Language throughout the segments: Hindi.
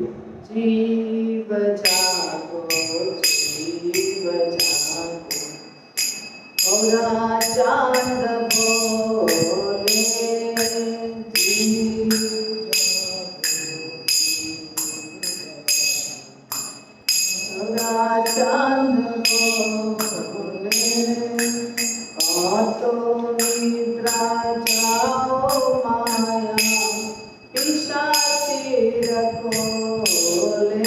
जीव जागो जीव जागो गौरा चांद बोले जीव गौरा चांद बोले तो निद्रा जाओ माया पिशाची रखोले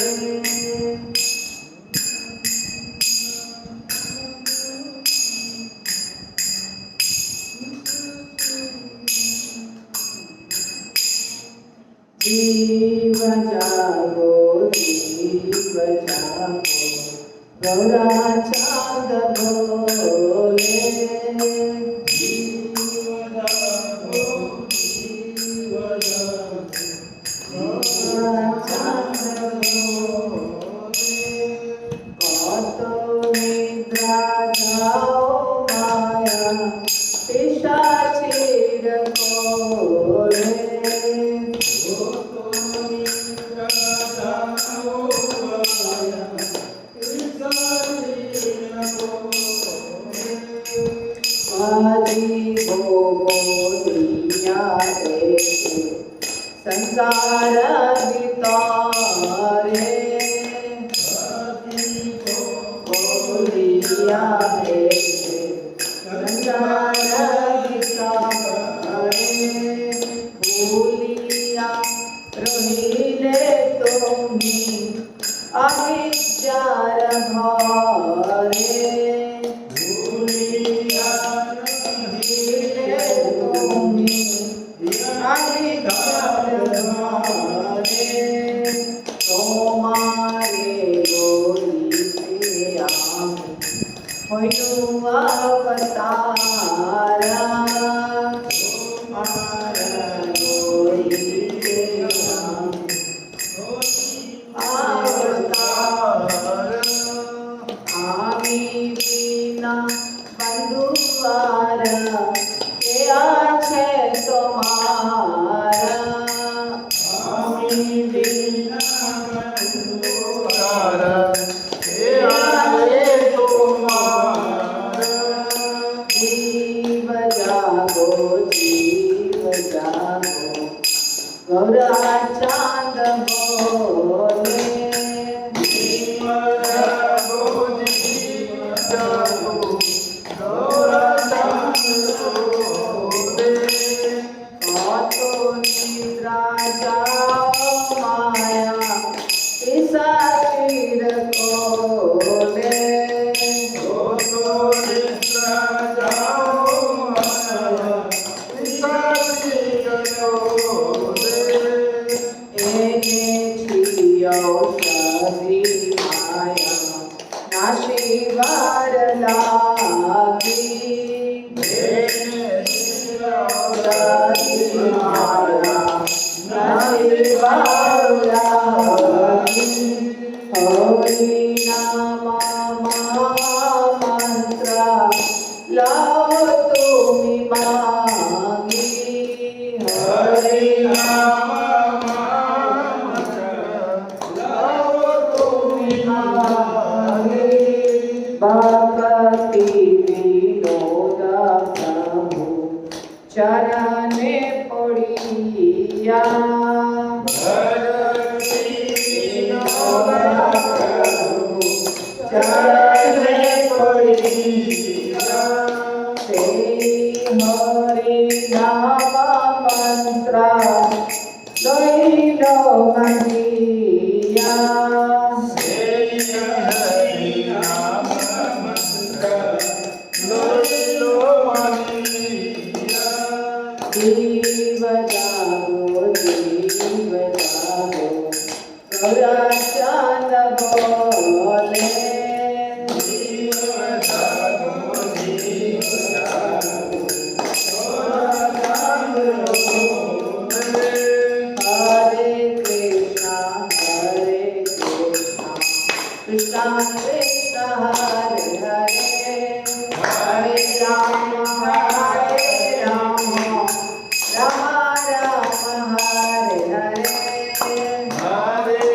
जीव जागो जीव जागो गौरा चांद बोले संसार बितारे बोलिया संसार बितारे भूलिया रोहिले तुम्ही अविद्यार भारे भूलिया रोहिले तुम्ही तुम्हारे लोरी अवतारा तुम्हारा लोरी अवतारा आमी बिना बंधुवारा के आछे तुम्हारा आमी बिना बंधुवारा के आछे तुम्हारा जीव जागो गौरा चांद बोले जीव जागो गौरा चांद बोले तो निद्रा जाओ माया पिशाची रखोले तो निद्रा जाओ माया पिशाची रखोले एने छियो शादी माया नाशी वार लागी एने छियो शादी माया नाशी वार लागी हरि नाम मंत्र लाओ तुम्ही मागी हरि नाम मंत्र लाओ तुम्ही मागी भक्ति विनोद प्रभु चरणे पड़िया चरणे पड़िया हरि नाम मंत्र लैलो मनिया हरि नाम मंत्र लैलो मनिया जीव जागो गौरा चांद बोले जीव जागो गौरा चांद बोले हरे कृष्णा कृष्णा कृष्णा हरे हरे हरे राम राम राम हरे हरे हरे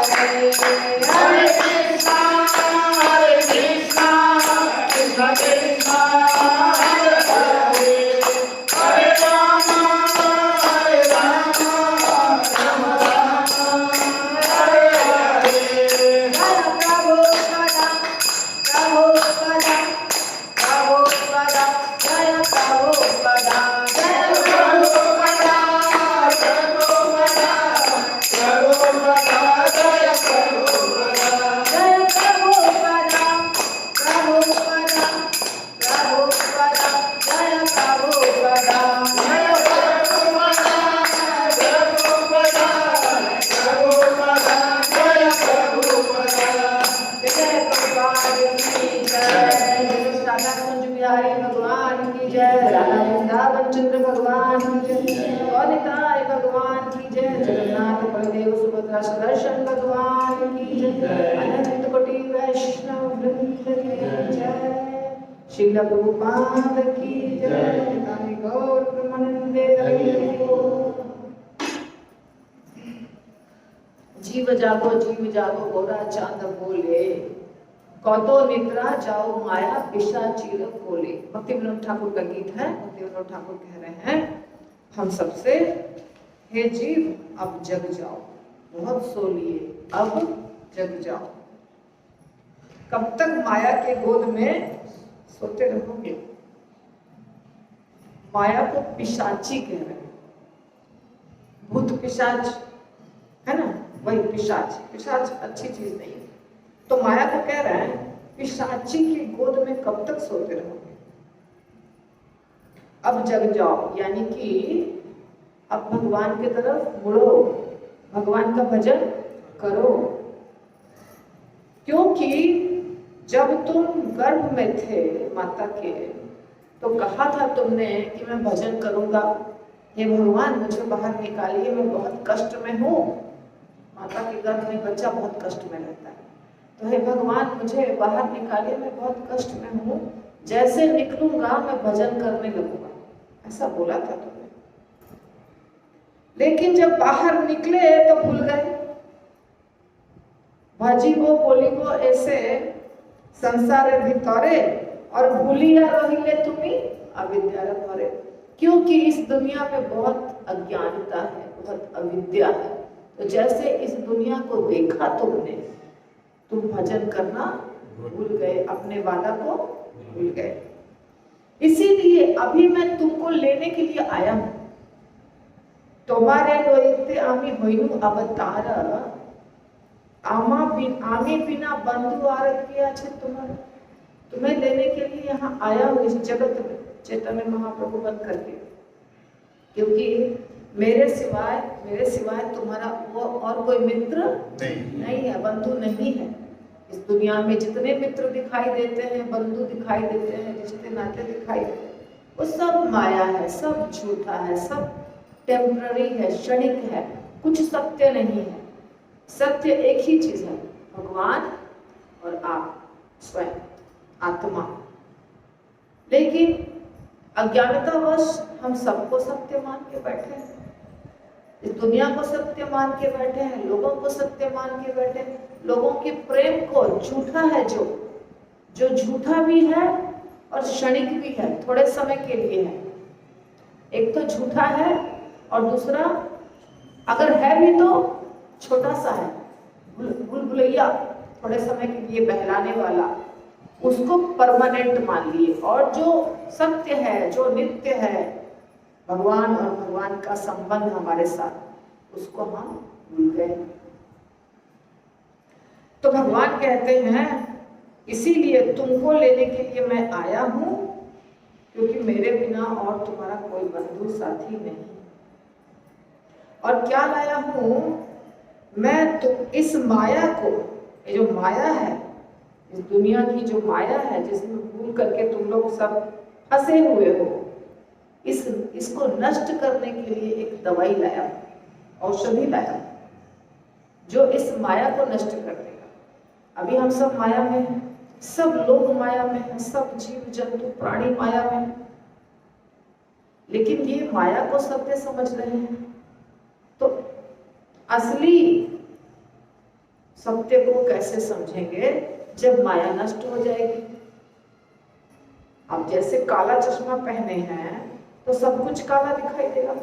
Hare की जय, राधा वृंदावन चंद्र भगवान की जय, और निताई भगवान की जय, जगन्नाथ बलदेव सुभद्रा सुदर्शन भगवान की जय, अनंत कोटि वैष्णव वृंद की जय, श्रील प्रभुपाद की जय, निताई गौर प्रेमानंदे हरि बोल। जीव जागो गोरा चांद बोले, कौतो निद्रा जाओ माया पिशाचीर बोले। भक्ति विनोद ठाकुर का गीत है। भक्ति विनोद ठाकुर कह रहे हैं हम सबसे, हे जीव अब जग जाओ, बहुत सो लिए अब जग जाओ। कब तक माया के गोद में सोते रहोगे? माया को पिशाची कह रहे हैं, भूत पिशाच है ना, वही पिशाच। पिशाच अच्छी चीज नहीं है, तो माया को कह रहे हैं पिशाची की गोद में कब तक सोते रहोगे? अब जग जाओ, यानी कि अब भगवान की तरफ मुड़ो, भगवान का भजन करो। क्योंकि जब तुम गर्भ में थे माता के, तो कहा था तुमने कि मैं भजन करूंगा, हे भगवान मुझे बाहर निकालिए, मैं बहुत कष्ट में हूँ। माता के गर्भ में बच्चा बहुत कष्ट में रहता है, तो हे भगवान मुझे बाहर निकालिए, मैं बहुत कष्ट में हूँ, जैसे निकलूंगा मैं भजन करने लगूंगा, ऐसा बोला था तुमने। लेकिन जब बाहर निकले तो भूल गए। भजीबो बोलिबो ऐसे संसार भितरे, और भूलिया रहिले तुम्ही अविद्या भरे। क्योंकि इस दुनिया में बहुत अज्ञानता है, बहुत अविद्या है, तो जैसे इस दुनिया को देखा तुमने, तुम भजन करना भूल गए, अपने वादा को भूल गए। इसीलिए अभी मैं तुमको लेने के लिए आया हूं। तुम्हारे लोइते आमी होइनु अवतार, आमी बिना बंधु आरत किया छे तुम्हारे। तुम्हें लेने के लिए यहाँ आया हूँ इस जगत में, चैतन्य महाप्रभु बन करके। क्योंकि मेरे सिवाय तुम्हारा वो और कोई मित्र नहीं है, बंधु नहीं है। इस दुनिया में जितने मित्र दिखाई देते हैं, बंधु दिखाई देते हैं, रिश्ते नाते दिखाई देते हैं, वो सब माया है, सब झूठा है, सब टेम्पररी है, क्षणिक है, कुछ सत्य नहीं है। सत्य एक ही चीज है, भगवान और आप स्वयं आत्मा। लेकिन अज्ञानतावश हम सबको सत्य मान के बैठे हैं, इस दुनिया को सत्य मान के बैठे हैं, लोगों को सत्य मान के बैठे हैं। लोगों के प्रेम को झूठा है, जो झूठा भी है और क्षणिक भी है, थोड़े समय के लिए है। एक तो झूठा है और दूसरा अगर है भी तो छोटा सा है, भूलभुलैया, थोड़े समय के लिए बहलाने वाला, उसको परमानेंट मान लिए। और जो सत्य है, जो नित्य है, भगवान और भगवान का संबंध हमारे साथ, उसको हम भूल गए। तो भगवान कहते हैं इसीलिए तुमको लेने के लिए मैं आया हूं, क्योंकि मेरे बिना और तुम्हारा कोई बंधु साथी नहीं। और क्या लाया हूं मैं? तो इस माया को, ये जो माया है, इस दुनिया की जो माया है, जिसमें भूल करके तुम लोग सब फंसे हुए हो, इसको नष्ट करने के लिए एक दवाई लाया, औषधि लाया, जो इस माया को नष्ट कर देगा। अभी हम सब माया में हैं, सब लोग माया में हैं, सब जीव जंतु प्राणी माया में हैं। लेकिन ये माया को सत्य समझ रहे हैं, तो असली सत्य को कैसे समझेंगे जब माया नष्ट हो जाएगी। अब जैसे काला चश्मा पहने हैं तो सब कुछ काला दिखाई देगा,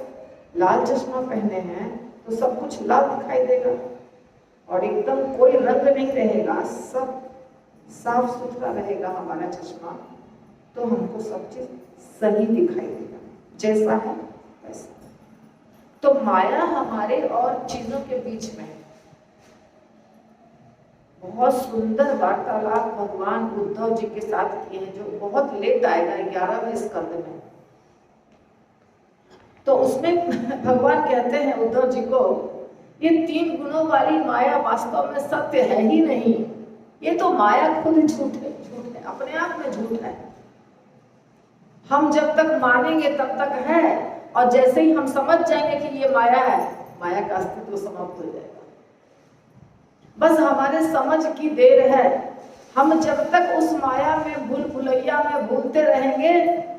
लाल चश्मा पहने हैं तो सब कुछ लाल दिखाई देगा, और एकदम कोई रंग नहीं रहेगा, सब साफ सुथरा रहेगा हमारा चश्मा, तो हमको सब चीज सही दिखाई देगा, जैसा है वैसा। तो माया हमारे और चीजों के बीच में है। बहुत सुंदर वार्तालाप भगवान उद्धव जी के साथ किए हैं, जो बहुत लेट आएगा 11वें स्कंद में। तो उसमें भगवान कहते हैं उद्धव जी को, ये 3 गुणों वाली माया वास्तव में सत्य है ही नहीं, ये तो माया खुद झूठ है, अपने आप में झूठ है। हम जब तक मानेंगे तब तक है, और जैसे ही हम समझ जाएंगे कि ये माया है, माया का अस्तित्व समाप्त हो जाएगा। बस हमारे समझ की देर है। हम जब तक उस माया में भूल भुलैया में भूलते रहेंगे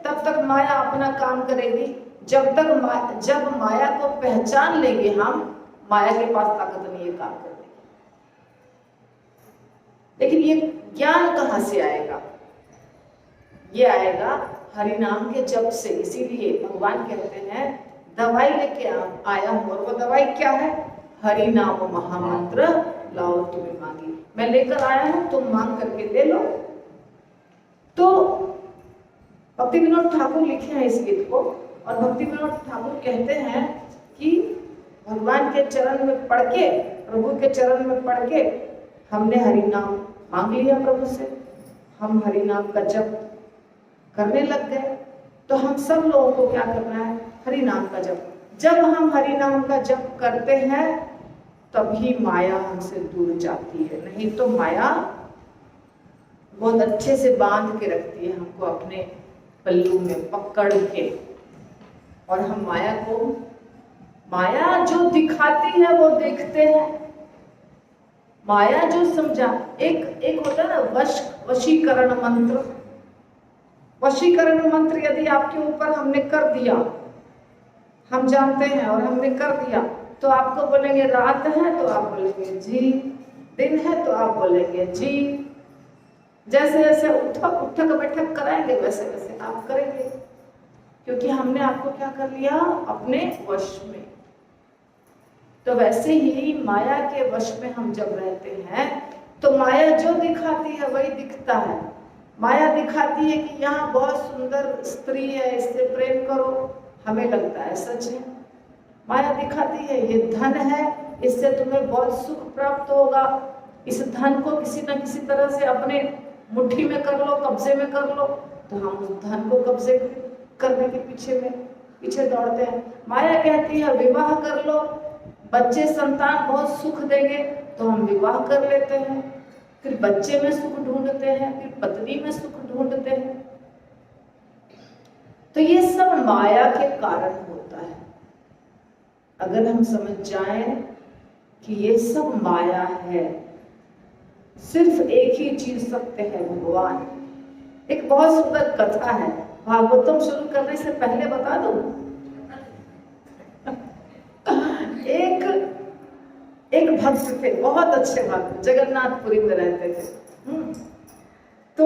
तब तक माया अपना काम करेगी। जब माया को पहचान लेंगे हम, माया के पास ताकत नहीं है काम करने की। लेकिन ये ज्ञान कहाँ से आएगा? ये आएगा हरि नाम के जप से। इसीलिए भगवान कहते हैं दवाई लेके आया हूं, और वो दवाई क्या है? हरि नाम महामंत्र लाओ तुम्हें मांगी। मैं लेकर आया हूं, तुम मांग करके ले लो। तो भक्ति विनोद ठाकुर लिखे हैं इस गीत को, और भक्ति विनोद ठाकुर कहते हैं कि भगवान के चरण में पढ़ के, प्रभु के चरण में पढ़ के हमने हरि नाम मांग लिया प्रभु से, हम हरि नाम का जप करने लग गए। तो हम सब लोगों को क्या करना है? हरि नाम का जप। जब हम हरि नाम का जप करते हैं तभी माया हमसे दूर जाती है, नहीं तो माया बहुत अच्छे से बांध के रखती है हमको अपने पल्लू में पकड़ के। और हम माया जो दिखाती है वो देखते हैं। माया जो समझा, एक होता है ना वशीकरण मंत्र। वशीकरण मंत्र यदि आपके ऊपर हमने कर दिया, हम जानते हैं और हमने कर दिया, तो आपको बोलेंगे रात है तो आप बोलेंगे जी, दिन है तो आप बोलेंगे जी। जैसे जैसे उठक बैठक कराएंगे वैसे वैसे आप करेंगे, क्योंकि हमने आपको क्या कर लिया? अपने वश में। तो वैसे ही माया के वश में हम जब रहते हैं तो माया जो दिखाती है वही दिखता है। माया दिखाती है कि यहाँ बहुत सुंदर स्त्री है, इससे प्रेम करो, हमें लगता है सच है। माया दिखाती है ये धन है, इससे तुम्हें बहुत सुख प्राप्त होगा, इस धन को किसी न किसी तरह से अपने मुट्ठी में कर लो, कब्जे में कर लो। तो हम उस धन को कब्जे करने के पीछे दौड़ते हैं। माया कहती है विवाह कर लो, बच्चे संतान बहुत सुख देंगे, तो हम विवाह कर लेते हैं। फिर बच्चे में सुख ढूंढते हैं, फिर पत्नी में सुख ढूंढते हैं। तो ये सब माया के कारण होता है। अगर हम समझ जाएं कि ये सब माया है, सिर्फ एक ही चीज सत्य है, भगवान। एक बहुत सुंदर कथा है, भागवतम शुरू करने से पहले बता दूं। एक भक्त थे, बहुत अच्छे भक्त, जगन्नाथपुरी में रहते थे। तो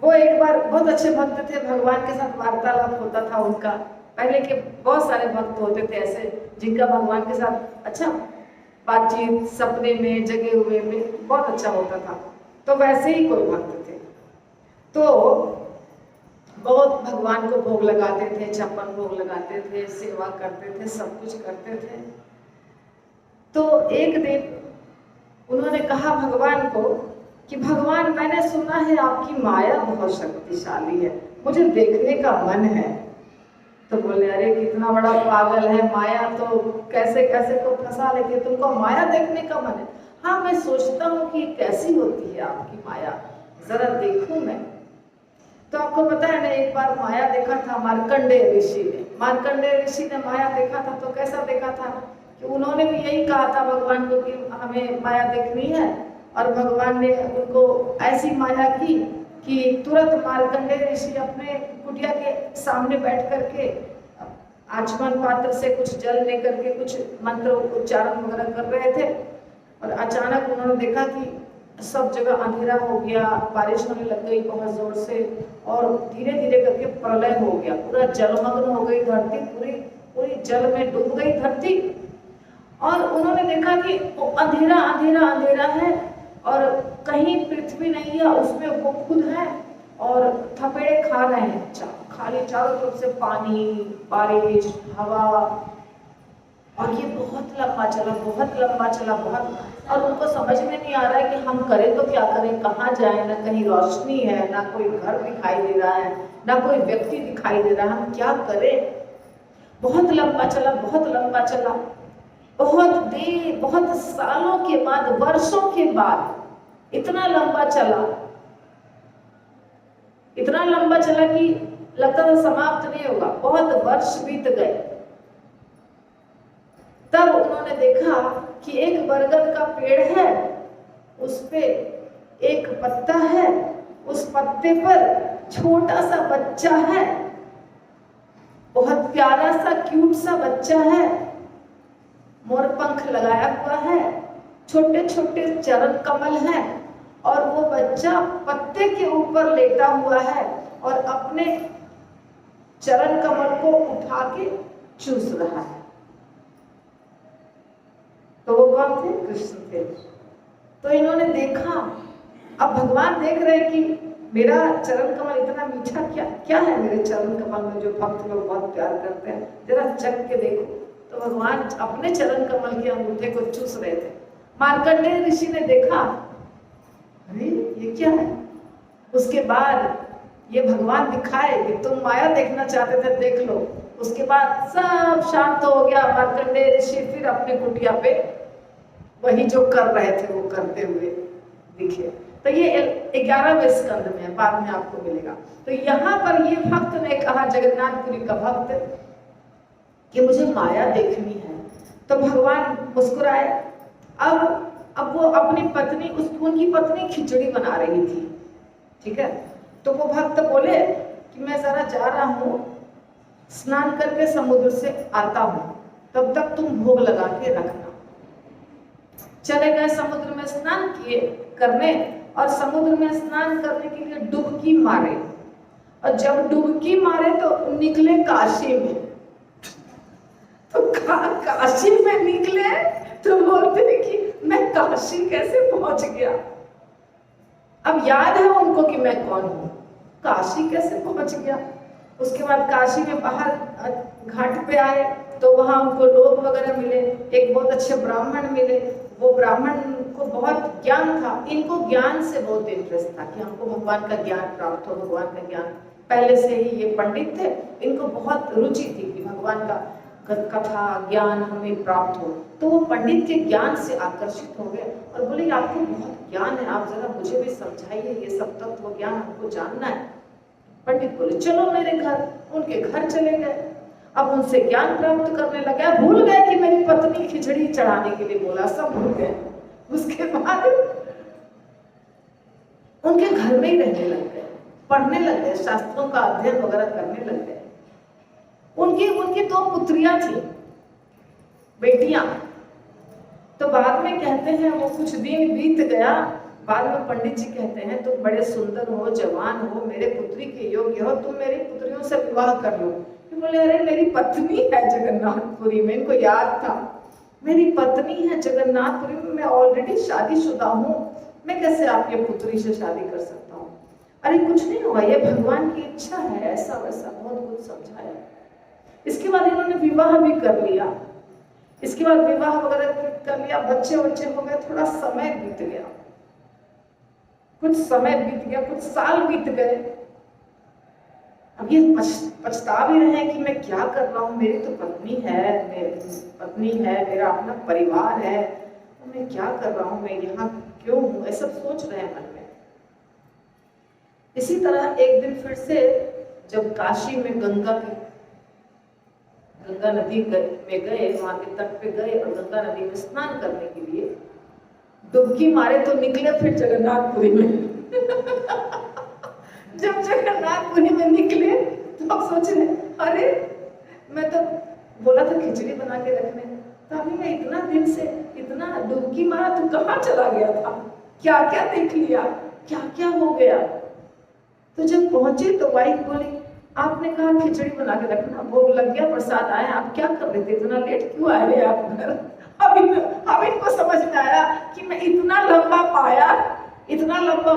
वो एक बार बहुत अच्छे भक्त थे, भगवान के साथ वार्तालाप होता था उनका। पहले के बहुत सारे भक्त होते थे ऐसे जिनका भगवान के साथ अच्छा बातचीत, सपने में, जगे हुए में बहुत अच्छा होता था। तो वैसे ही कोई भक्त थे, तो बहुत भगवान को भोग लगाते थे, 56 भोग लगाते थे, सेवा करते थे, सब कुछ करते थे। तो एक दिन उन्होंने कहा भगवान को कि भगवान, मैंने सुना है आपकी माया बहुत शक्तिशाली है, मुझे देखने का मन है। तो बोले अरे कितना बड़ा पागल है, माया तो कैसे कैसे को फंसा लेती है, तुमको माया देखने का मन है? हाँ, मैं सोचता हूँ कि कैसी होती है आपकी माया, जरा देखूं मैं। तो आपको पता है ना, एक बार माया देखा था मार्कंडेय ऋषि ने। मार्कंडेय ऋषि ने माया देखा था तो कैसा देखा था कि उन्होंने भी यही कहा था भगवान को कि हमें माया देखनी है, और भगवान ने उनको ऐसी माया की कि तुरंत मार्कंडेय ऋषि अपने कुटिया के सामने बैठ करके आचमन पात्र से कुछ जल लेकर के कुछ मंत्र उच्चारण वगैरह कर रहे थे, और अचानक उन्होंने देखा कि सब जगह अंधेरा हो गया, बारिश होने लग गई बहुत जोर से, और धीरे धीरे करके प्रलय हो गया, पूरा जलमग्न हो गई धरती, पूरी जल में डूब गई धरती। और उन्होंने देखा कि अंधेरा अंधेरा अंधेरा है, और कहीं पृथ्वी नहीं है, उसमें वो खुद है और थपेड़े खा रहे हैं, खाली चारों तरफ से पानी, बारिश, हवा। और ये बहुत लंबा चला, बहुत लंबा चला, और उनको समझ में नहीं आ रहा है कि हम करें तो क्या करें, कहाँ जाए, ना कहीं रोशनी है, ना कोई घर दिखाई दे रहा है, ना कोई व्यक्ति दिखाई दे रहा है, हम क्या करें। बहुत लंबा चला, बहुत लंबा चला, बहुत देर, बहुत सालों के बाद, वर्षों के बाद इतना लंबा चला कि लगता था समाप्त नहीं होगा। बहुत वर्ष बीत गए, तब उन्होंने देखा कि एक बरगद का पेड़ है, उस पे एक पत्ता है, उस पत्ते पर छोटा सा बच्चा है, बहुत प्यारा सा क्यूट सा बच्चा है, मोर पंख लगाया हुआ है, छोटे छोटे चरण कमल हैं, और वो बच्चा पत्ते के ऊपर लेटा हुआ है और अपने चरण कमल को उठा के चूस रहा है। तो वो कौन थे? कृष्ण थे। तो इन्होंने देखा, अब भगवान देख रहे हैं कि मेरा चरण कमल इतना मीठा क्या क्या है मेरे चरण कमल में, जो भक्त लोग बहुत प्यार करते हैं, जरा चख के देखो। तो भगवान अपने चरण कमल के अंगूठे को चूस रहे थे। मार्कंडेय ऋषि ने देखा, अरे ये क्या है। उसके बाद ये भगवान दिखाए कि तुम माया देखना चाहते थे, देख लो। उसके बाद सब शांत हो गया। मार्कंडेय ऋषि फिर अपने कुटिया पे वही जो कर रहे थे वो करते हुए दिखे। तो ये 11वें स्कंद में है, बाद में आपको मिलेगा। तो यहाँ पर ये भक्त ने कहा, जगन्नाथपुरी का भक्त, कि मुझे माया देखनी है। तो भगवान मुस्कुराए। अब वो अपनी पत्नी, उनकी पत्नी खिचड़ी बना रही थी, ठीक है। तो वो भक्त बोले कि मैं जरा जा रहा हूँ, स्नान करके समुद्र से आता हूँ, तब तक तुम भोग लगा के रखना। चले गए समुद्र में स्नान किए करने, और समुद्र में स्नान करने के लिए डुबकी मारे, और जब डुबकी मारे तो निकले काशी में। तो काशी में निकले तो बोलते हैं कि मैं काशी कैसे पहुंच गया। अब याद है उनको कि मैं कौन हूं, काशी कैसे पहुंच गया। उसके बाद काशी में बाहर घाट पे आए तो वहां उनको लोग वगैरह मिले, एक बहुत अच्छे ब्राह्मण मिले। वो ब्राह्मण को बहुत ज्ञान था, इनको ज्ञान से बहुत इंटरेस्ट था कि हमको भगवान का ज्ञान प्राप्त हो, भगवान का ज्ञान। पहले से ही ये पंडित थे, इनको बहुत रुचि थी कि भगवान का कथा ज्ञान हमें प्राप्त हो। तो वो पंडित के ज्ञान से आकर्षित हो गए और बोले आपको बहुत ज्ञान है, आप जरा मुझे भी समझाइए, ये सब तत्व ज्ञान हमको जानना है। पंडित बोले चलो मेरे घर। उनके घर चले गए। अब उनसे ज्ञान प्राप्त करने लगे। भूल गए कि मेरी पत्नी खिचड़ी चढ़ाने के लिए बोला, सब भूल गए। उसके बाद उनके घर में ही रहने लग गए, पढ़ने लग गए, शास्त्रों का अध्ययन वगैरह करने लग गए। उनकी 2 पुत्रियां थी, बेटियां। तो बाद में कहते हैं, वो कुछ दिन बीत गया, बाद में पंडित जी कहते हैं तुम बड़े सुंदर हो, जवान हो, मेरे पुत्री के योग्य हो, तुम मेरी पुत्रियों से विवाह कर लो। बोले अरे मेरी पत्नी है जगन्नाथपुरी में। इनको याद था मेरी पत्नी है जगन्नाथपुरी में, मैं ऑलरेडी शादीशुदा हूँ, मैं कैसे आपके पुत्री से शादी कर सकता हूँ। अरे कुछ नहीं होगा, ये भगवान की इच्छा है, ऐसा वैसा बहुत कुछ समझाया। इसके बाद इन्होंने विवाह भी कर लिया। इसके बाद विवाह वगैरह कर लिया, बच्चे हो गए, थोड़ा समय बीत गया, कुछ समय बीत गया, कुछ साल बीत गए। अब ये पछता भी रहे हैं कि मैं क्या कर रहा हूँ, मेरी तो पत्नी है, मेरा अपना परिवार है, तो मैं क्या कर रहा हूँ, मैं यहाँ क्यों हूँ, ऐसा सोच रहे हैं मन में। इसी तरह एक दिन फिर से जब काशी में गंगा नदी में गए, वहां के तट पे गए और गंगा नदी में स्नान करने के लिए डुबकी मारे तो निकले फिर जगन्नाथपुरी में। जब जगन्नाथपुरी में निकले तो अब सोच रहे अरे मैं तो बोला था खिचड़ी बना के रखने, तो अभी मैं इतना दिन से इतना डुबकी मारा, तो कहाँ चला गया था, क्या क्या देख लिया, क्या क्या हो गया। तो जब पहुंचे तो वाइफ बोली आपने कहा खिचड़ी बना के रखना, भोग लग गया, प्रसाद आया, आप क्या कर रहे थे, इतना लेट क्यों आए हैं आप घर। अब इनको समझ में आया कि मैं इतना लंबा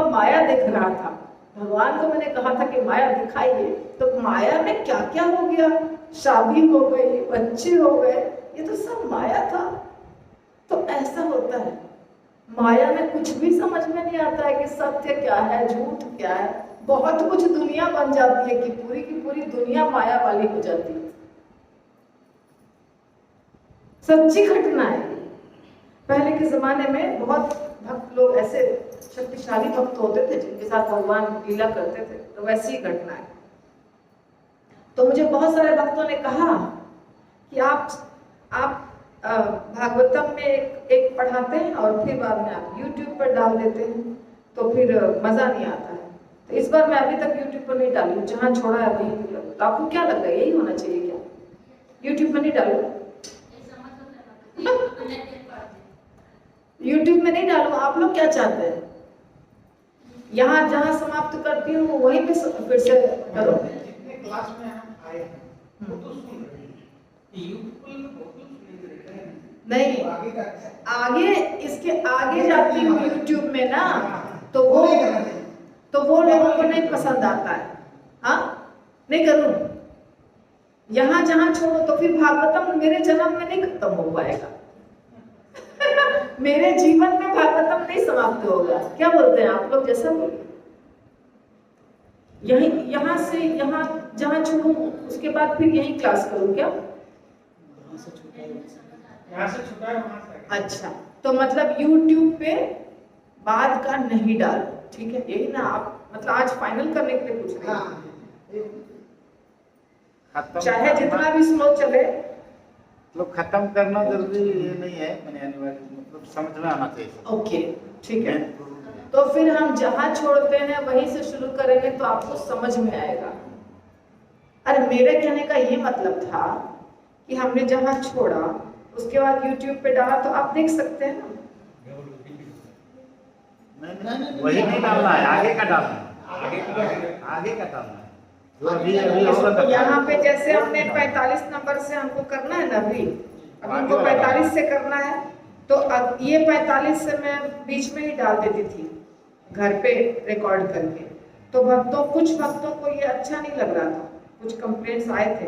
माया देख रहा था। भगवान को मैंने कहा था कि माया दिखाइए, तो माया में क्या क्या हो गया, शादी हो गई, बच्चे हो गए, ये तो सब माया था। तो ऐसा होता है, माया में कुछ भी समझ में नहीं आता है कि सत्य क्या है, झूठ क्या है। बहुत कुछ दुनिया बन जाती है कि पूरी की पूरी दुनिया माया वाली हो जाती है। सच्ची घटना है। पहले के जमाने में बहुत भक्त लोग, ऐसे शक्तिशाली भक्त होते थे जिनके साथ भगवान लीला करते थे, तो वैसी घटना है। तो मुझे बहुत सारे भक्तों ने कहा कि आप भागवतम में एक पढ़ाते हैं और फिर बाद में आप YouTube पर डाल देते हैं, तो फिर मजा नहीं आता है। तो इस बार मैं अभी तक YouTube पर नहीं डाली, जहाँ छोड़ा है अभी। तो आपको क्या लग रहा है, यही होना चाहिए क्या? YouTube पर नहीं डालू? YouTube में नहीं डालू? आप लोग क्या चाहते हैं? यहाँ जहाँ समाप्त करती हूँ वहीं पे फिर से करो। क्लास में हम आए हैं तो सुन रहे हैं, YouTube नहीं, आगे इसके आगे जाती हूँ YouTube में ना, तो वो लोगों को नहीं पसंद आता है। हाँ, नहीं करूँ? यहाँ जहाँ छोड़ो तो फिर भागवतम मेरे जन्म में नहीं खत्म हो पाएगा। मेरे जीवन में भागवतम नहीं समाप्त होगा। क्या बोलते हैं आप लोग? जैसा बोलिए। यहाँ से यहाँ जहाँ छोड़ूं उसके बाद फिर यही क्लास करूँ क्या? यहाँ से छुटा है वहाँ से। अच्छा, तो मतलब YouTube पे बाद का नहीं डालो, ठीक है? यही ना आप मतलब आज फाइनल करने के लिए पूछ रहे हैं? चाहे जितना भी स्लो चले, मतलब खत्म करना जरूरी ये नहीं है, मैंने अनिवार्य मतलब समझ में आना चाहिए। ओके, ठीक है। तो फिर हम जहाँ छोड़ते हैं वहीं से शुरू करेंगे तो आपको समझ में आएगा। अरे मेरे कहने का ये मतलब था कि हमने जहाँ छोड़ा उसके बाद YouTube पे डाला तो आप देख सकते हैं ना। नहीं, वही नहीं डालना है, आगे का डालना है, आगे का डालना है। जो अभी होगा यहाँ पे जैसे हमने 45 नंबर से हमको करना है ना, अभी हमको 45 से करना है, तो अब ये 45 से मैं बीच में ही डाल देती थी घर पे रिकॉर्ड करके। तो कुछ भक्तों को ये अच्छा नहीं लग रहा था, कुछ कंप्लेंट्स आए थे,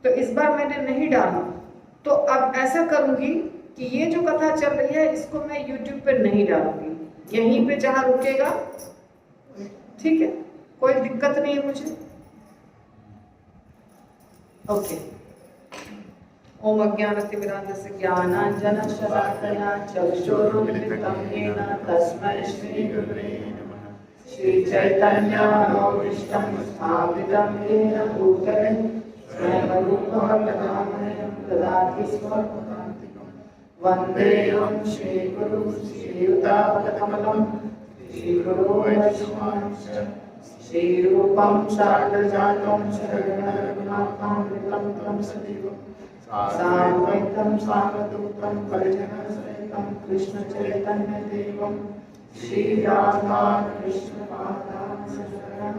तो इस बार मैंने नहीं डाला। तो अब ऐसा करूंगी कि ये जो कथा चल रही है इसको मैं YouTube पे नहीं डालूंगी, यहीं पे जहाँ रुकेगा, ठीक है? कोई दिक्कत नहीं है मुझे। ओके। ओम अज्ञानतिमिरान्धस्य ज्ञानाञ्जनशलाकया चक्षुरुन्मिलितं येन तस्मै श्रीगुरवे नमः। श्रीचैतन्यमनोभीष्टं स्थापितं येन भूतले स्वयं रूपः कथामयं ददाति स्वपदान्तिकं। वन्देऽहं श्रीगुरुं श्रीयुतापदकमलं श्रीगुरो वैष्णवांश्च श्रीरूपं साग्रजातं शरणरघुनाथामृतं तं सजीवं साद्वैतं सावधूतं परिजनसहितं कृष्णचैतन्यदेवं श्रीराधा कृष्णपादान् शरणं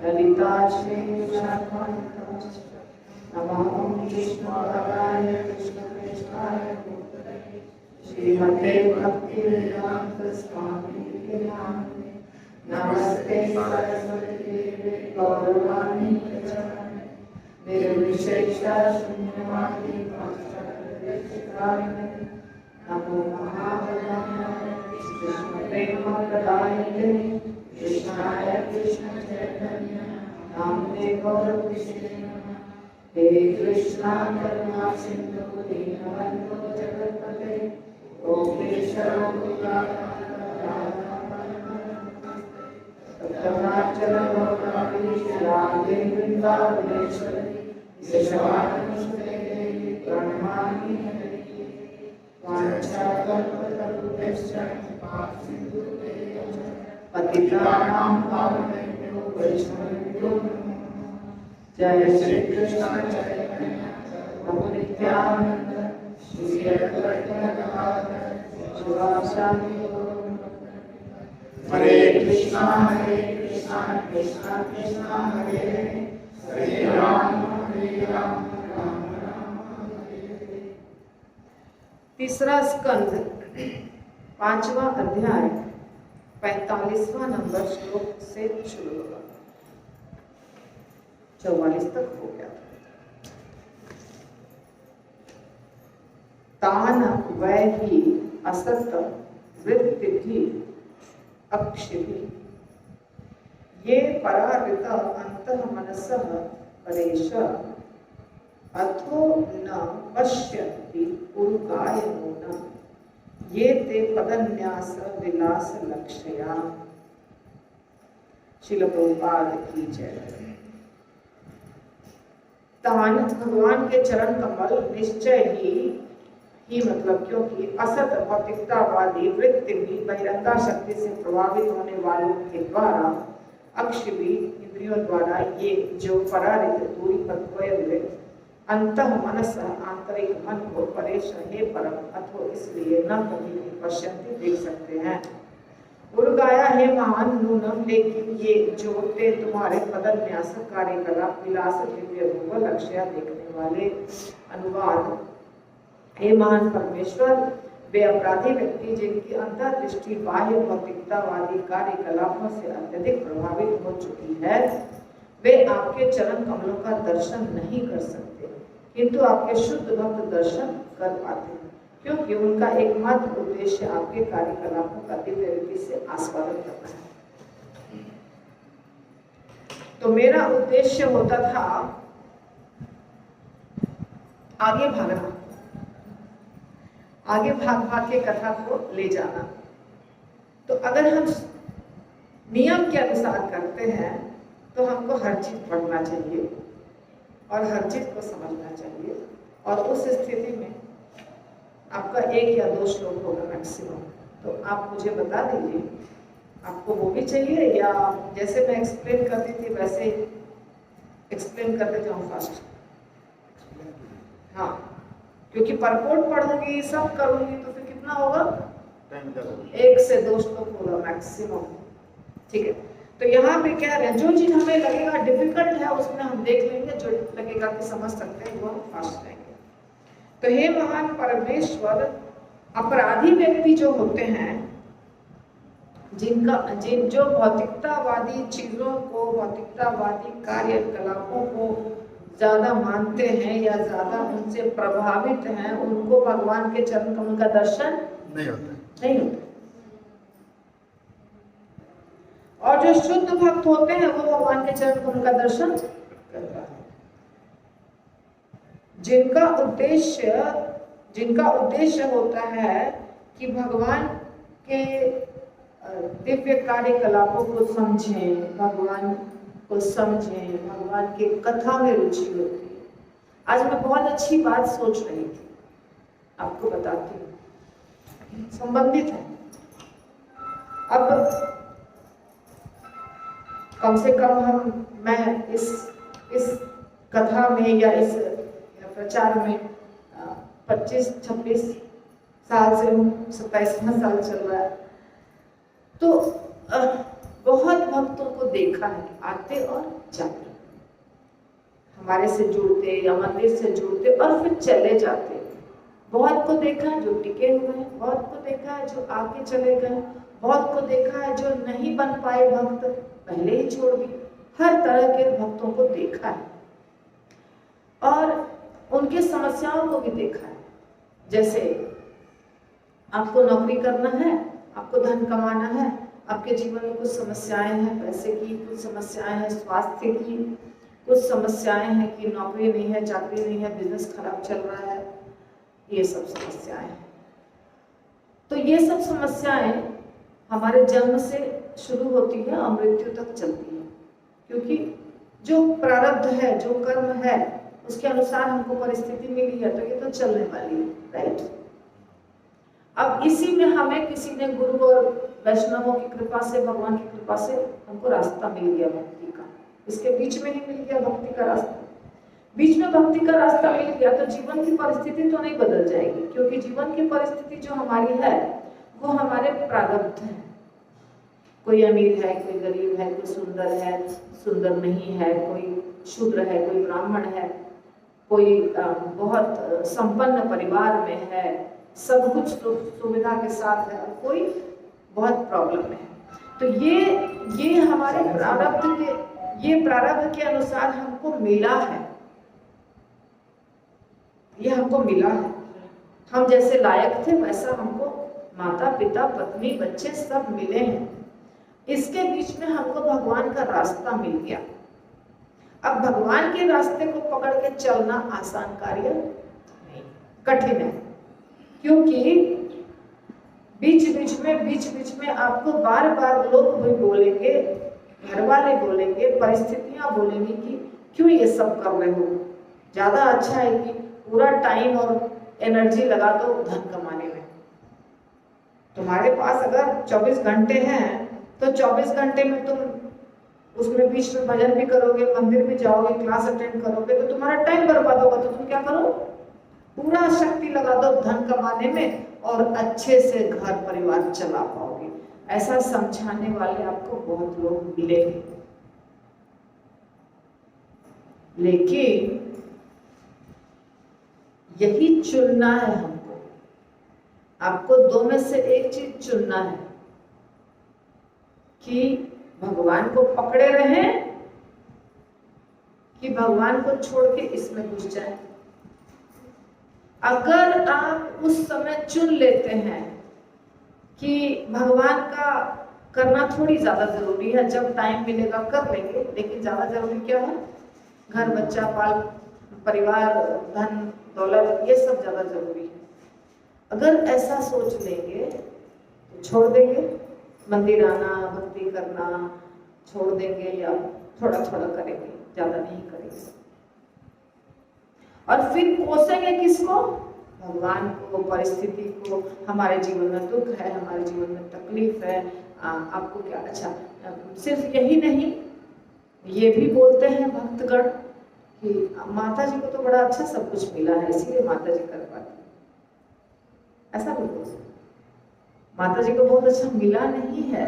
ललिता श्रीविशाखान्वितांश्च। नमः विष्णुपदाय कृष्णप्रेष्ठाय भूतले श्रीमते भक्तिवेदान्त स्वामिनिधे नामिने। नमस्ते सरस्वती देवे गौरवाणी प्रचारिणे निर्विशेष शून्यवादी पाश्चात्य। नमो महावदान्याय कृष्ण प्रेम प्रदायिने कृष्णाय कृष्ण चैतन्य नामने गौरविषे नमः। हे कृष्णा करुणा सिंधु दीनबन्धो जगत्पते गोपेश्वरो राधे वृंदावनेश्वरी यशोवानुसुते देवी प्रणमामि हरि। वाञ्छाकल्पतरुभ्यश्च कृपासिन्धुभ्यो पतितानां पावनेभ्यो वैष्णवेभ्यो नमो नमः। जय श्री कृष्ण चैतन्य प्रभु नित्यानंद श्री अद्वैत गदाधर शिवासादि हरे कृष्णा कृष्णा कृष्णा हरे हरे राम राम राम हरे हरे। तीसरा स्कंद 5वां अध्याय 45वां नंबर श्लोक से शुरू होगा, 44 तक हो गया। तान वै ही असत वृत्ति अक्षिभि ये परावृत अंतः मनसः परेश अथो न पश्यन्ति उरुकायनो न ये ते पदन्यास विलास लक्ष्या। श्रील प्रभुपाद की जय। तान भगवान के चरण कमल निश्चय ही मतलब क्योंकि असत भौतिकतावादी वृत्ति भी बहिरंगा शक्ति से प्रभावित होने वालों के द्वारा अक्षिभी इंद्रियों द्वारा ये जो परारित दूरी पर खोए हुए अंतः मनस आंतरिक मन को परेश हे परम अथो इसलिए न कभी भी पश्यंती देख सकते हैं। उर्गाया है महान नूनम लेकिन ये जो ते तुम्हारे पदन न्यास कार्यकलाप विलास दिव्य भोग लक्ष्य देखने वाले अनुवाद। हे महान परमेश्वर, वे अपराधी व्यक्ति जिनकी अंतर्दृष्टि बाह्य भौतिकतावादी कार्यकलापों से अत्यधिक प्रभावित हो चुकी है, वे आपके चरण कमलों का दर्शन नहीं कर सकते, किंतु आपके शुद्ध भक्त दर्शन कर पाते हैं, क्योंकि उनका एकमात्र उद्देश्य आपके कार्यकलापों का दिव्य रीति से आस्वादन करना है। तो मेरा उद्देश्य होता था आगे भागना, आगे भाग भाग के कथा को ले जाना। तो अगर हम नियम के अनुसार करते हैं तो हमको हर चीज पढ़ना चाहिए और हर चीज को समझना चाहिए, और उस स्थिति में आपका 1 या 2 श्लोक होगा मैक्सिमम। तो आप मुझे बता दीजिए आपको वो भी चाहिए या जैसे मैं एक्सप्लेन करती थी वैसे एक्सप्लेन करते जाऊँ फास्ट। हाँ, क्योंकि परपोर्ट पढ़ूंगी सब करूंगी तो फिर कितना होगा, 1 से 2 श्लोक होगा मैक्सिमम। ठीक है, तो यहाँ पे कह रहे हैं जो चीज हमें लगेगा डिफिकल्ट है उसमें हम देख लेंगे, जो लगेगा कि समझ सकते हैं वो हम फास्ट लेंगे। तो हे महान परमेश्वर, अपराधी व्यक्ति जो होते हैं जो भौतिकतावादी चीजों को, भौतिकतावादी कार्यकलापों को ज्यादा मानते हैं या ज्यादा उनसे प्रभावित हैं, उनको भगवान के चरण कमल का दर्शन नहीं होता। और जो शुद्ध भक्त होते हैं वो भगवान के चरण कमल का दर्शन करता है। जिनका उद्देश्य होता है कि भगवान के दिव्य कार्यकलापों को समझें, भगवान को समझें, भगवान के कथा में रुचि होती है। आज मैं बहुत अच्छी बात सोच रही थी, आपको बताती हूँ, संबंधित है। अब कम से कम मैं इस कथा में या इस प्रचार में 25-26 साल से हूँ, 27वां साल चल रहा है। तो बहुत भक्तों को देखा है कि आते और जाते, हमारे से जुड़ते या मंदिर से जुड़ते और फिर चले जाते। बहुत को देखा है जो टिके हुए हैं, बहुत को देखा है जो आगे चले गए, बहुत को देखा है जो नहीं बन पाए भक्त, पहले ही छोड़ दिए। हर तरह के भक्तों को देखा है और उनकी समस्याओं को भी देखा है। जैसे आपको नौकरी करना है, आपको धन कमाना है, आपके जीवन में कुछ समस्याएं हैं, पैसे की कुछ समस्याएं हैं, स्वास्थ्य की कुछ समस्याएं हैं कि नौकरी नहीं है, चाकरी नहीं है, बिजनेस खराब चल रहा है, ये सब समस्याएं हैं। तो ये सब समस्याएं हमारे जन्म से शुरू होती है और मृत्यु तक चलती है, क्योंकि जो प्रारब्ध है, जो कर्म है, उसके अनुसार हमको परिस्थिति मिली है, तो ये तो चलने वाली है, राइट। अब इसी में हमें किसी ने गुरु और वैष्णवों की कृपा से, भगवान की कृपा से हमको रास्ता मिल गया भक्ति का। इसके बीच में ही मिल गया भक्ति का रास्ता। बीच में भक्ति का रास्ता मिल गया तो जीवन की परिस्थिति तो नहीं बदल जाएगी, क्योंकि जीवन की परिस्थिति जो हमारी है वो हमारे प्रारब्ध है। कोई अमीर है, कोई गरीब है, कोई सुंदर है, सुंदर नहीं है, कोई शूद्र है, कोई ब्राह्मण है, कोई बहुत संपन्न परिवार में है, सब कुछ सुविधा के साथ है, और कोई बहुत प्रॉब्लम में है। तो ये हमारे प्रारब्ध के अनुसार हमको मिला है, ये हमको मिला है। हम जैसे लायक थे वैसा हमको माता पिता पत्नी बच्चे सब मिले हैं। इसके बीच में हमको भगवान का रास्ता मिल गया। अब भगवान के रास्ते को पकड़ के चलना आसान कार्य नहीं, कठिन है, क्योंकि बीच बीच में आपको बार बार लोग भी बोलेंगे, घर वाले बोलेंगे, परिस्थितियां बोलेंगी कि क्यों ये सब कर रहे हो, ज्यादा अच्छा है कि पूरा टाइम और एनर्जी लगा दो धन कमाने में। तुम्हारे पास अगर 24 घंटे हैं तो 24 घंटे में तुम उसमें बीच में भजन भी करोगे, मंदिर भी जाओगे, क्लास अटेंड करोगे, तो तुम्हारा टाइम बर्बाद होगा। तो तुम क्या करो, पूरा शक्ति लगा दो धन कमाने में और अच्छे से घर परिवार चला पाओगे। ऐसा समझाने वाले आपको बहुत लोग मिलेंगे, लेकिन यही चुनना है हमको। आपको दो में से एक चीज चुनना है कि भगवान को पकड़े रहें कि भगवान को छोड़ के इसमें घुस जाए। अगर आप उस समय चुन लेते हैं कि भगवान का करना थोड़ी ज्यादा जरूरी है, जब टाइम मिलेगा कर लेंगे, लेकिन ज्यादा जरूरी क्या है, घर बच्चा पाल परिवार धन दौलत ये सब ज्यादा जरूरी है। अगर ऐसा सोच लेंगे तो छोड़ देंगे, मंदिर आना भक्ति करना छोड़ देंगे या थोड़ा थोड़ा करेंगे, ज्यादा नहीं करेंगे। और फिर कोसेंगे किसको, भगवान को, परिस्थिति को। हमारे जीवन में दुख है, हमारे जीवन में तकलीफ है, आपको क्या। अच्छा, सिर्फ यही नहीं, ये भी बोलते हैं भक्तगण कि माता जी को तो बड़ा अच्छा सब कुछ मिला है इसीलिए माता जी कर पाती। ऐसा भी बोलते हैं, माता जी को बहुत अच्छा मिला नहीं है,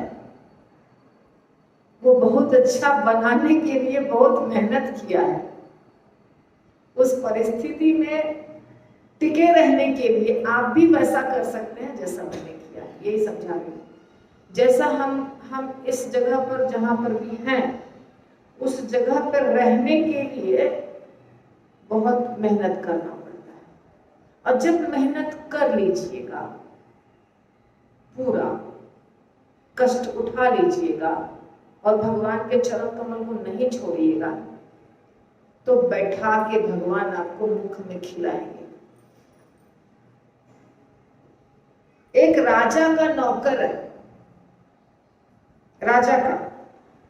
वो बहुत अच्छा बनाने के लिए बहुत मेहनत किया है। उस परिस्थिति में टिके रहने के लिए आप भी वैसा कर सकते हैं जैसा मैंने किया, यही समझा रही हूँ। जैसा हम इस जगह पर जहां पर भी हैं, उस जगह पर रहने के लिए बहुत मेहनत करना पड़ता है। और जब मेहनत कर लीजिएगा, पूरा कष्ट उठा लीजिएगा और भगवान के चरण कमल को नहीं छोड़िएगा, तो बैठा के भगवान आपको मुख में खिलाएंगे। एक राजा का नौकर है, राजा का,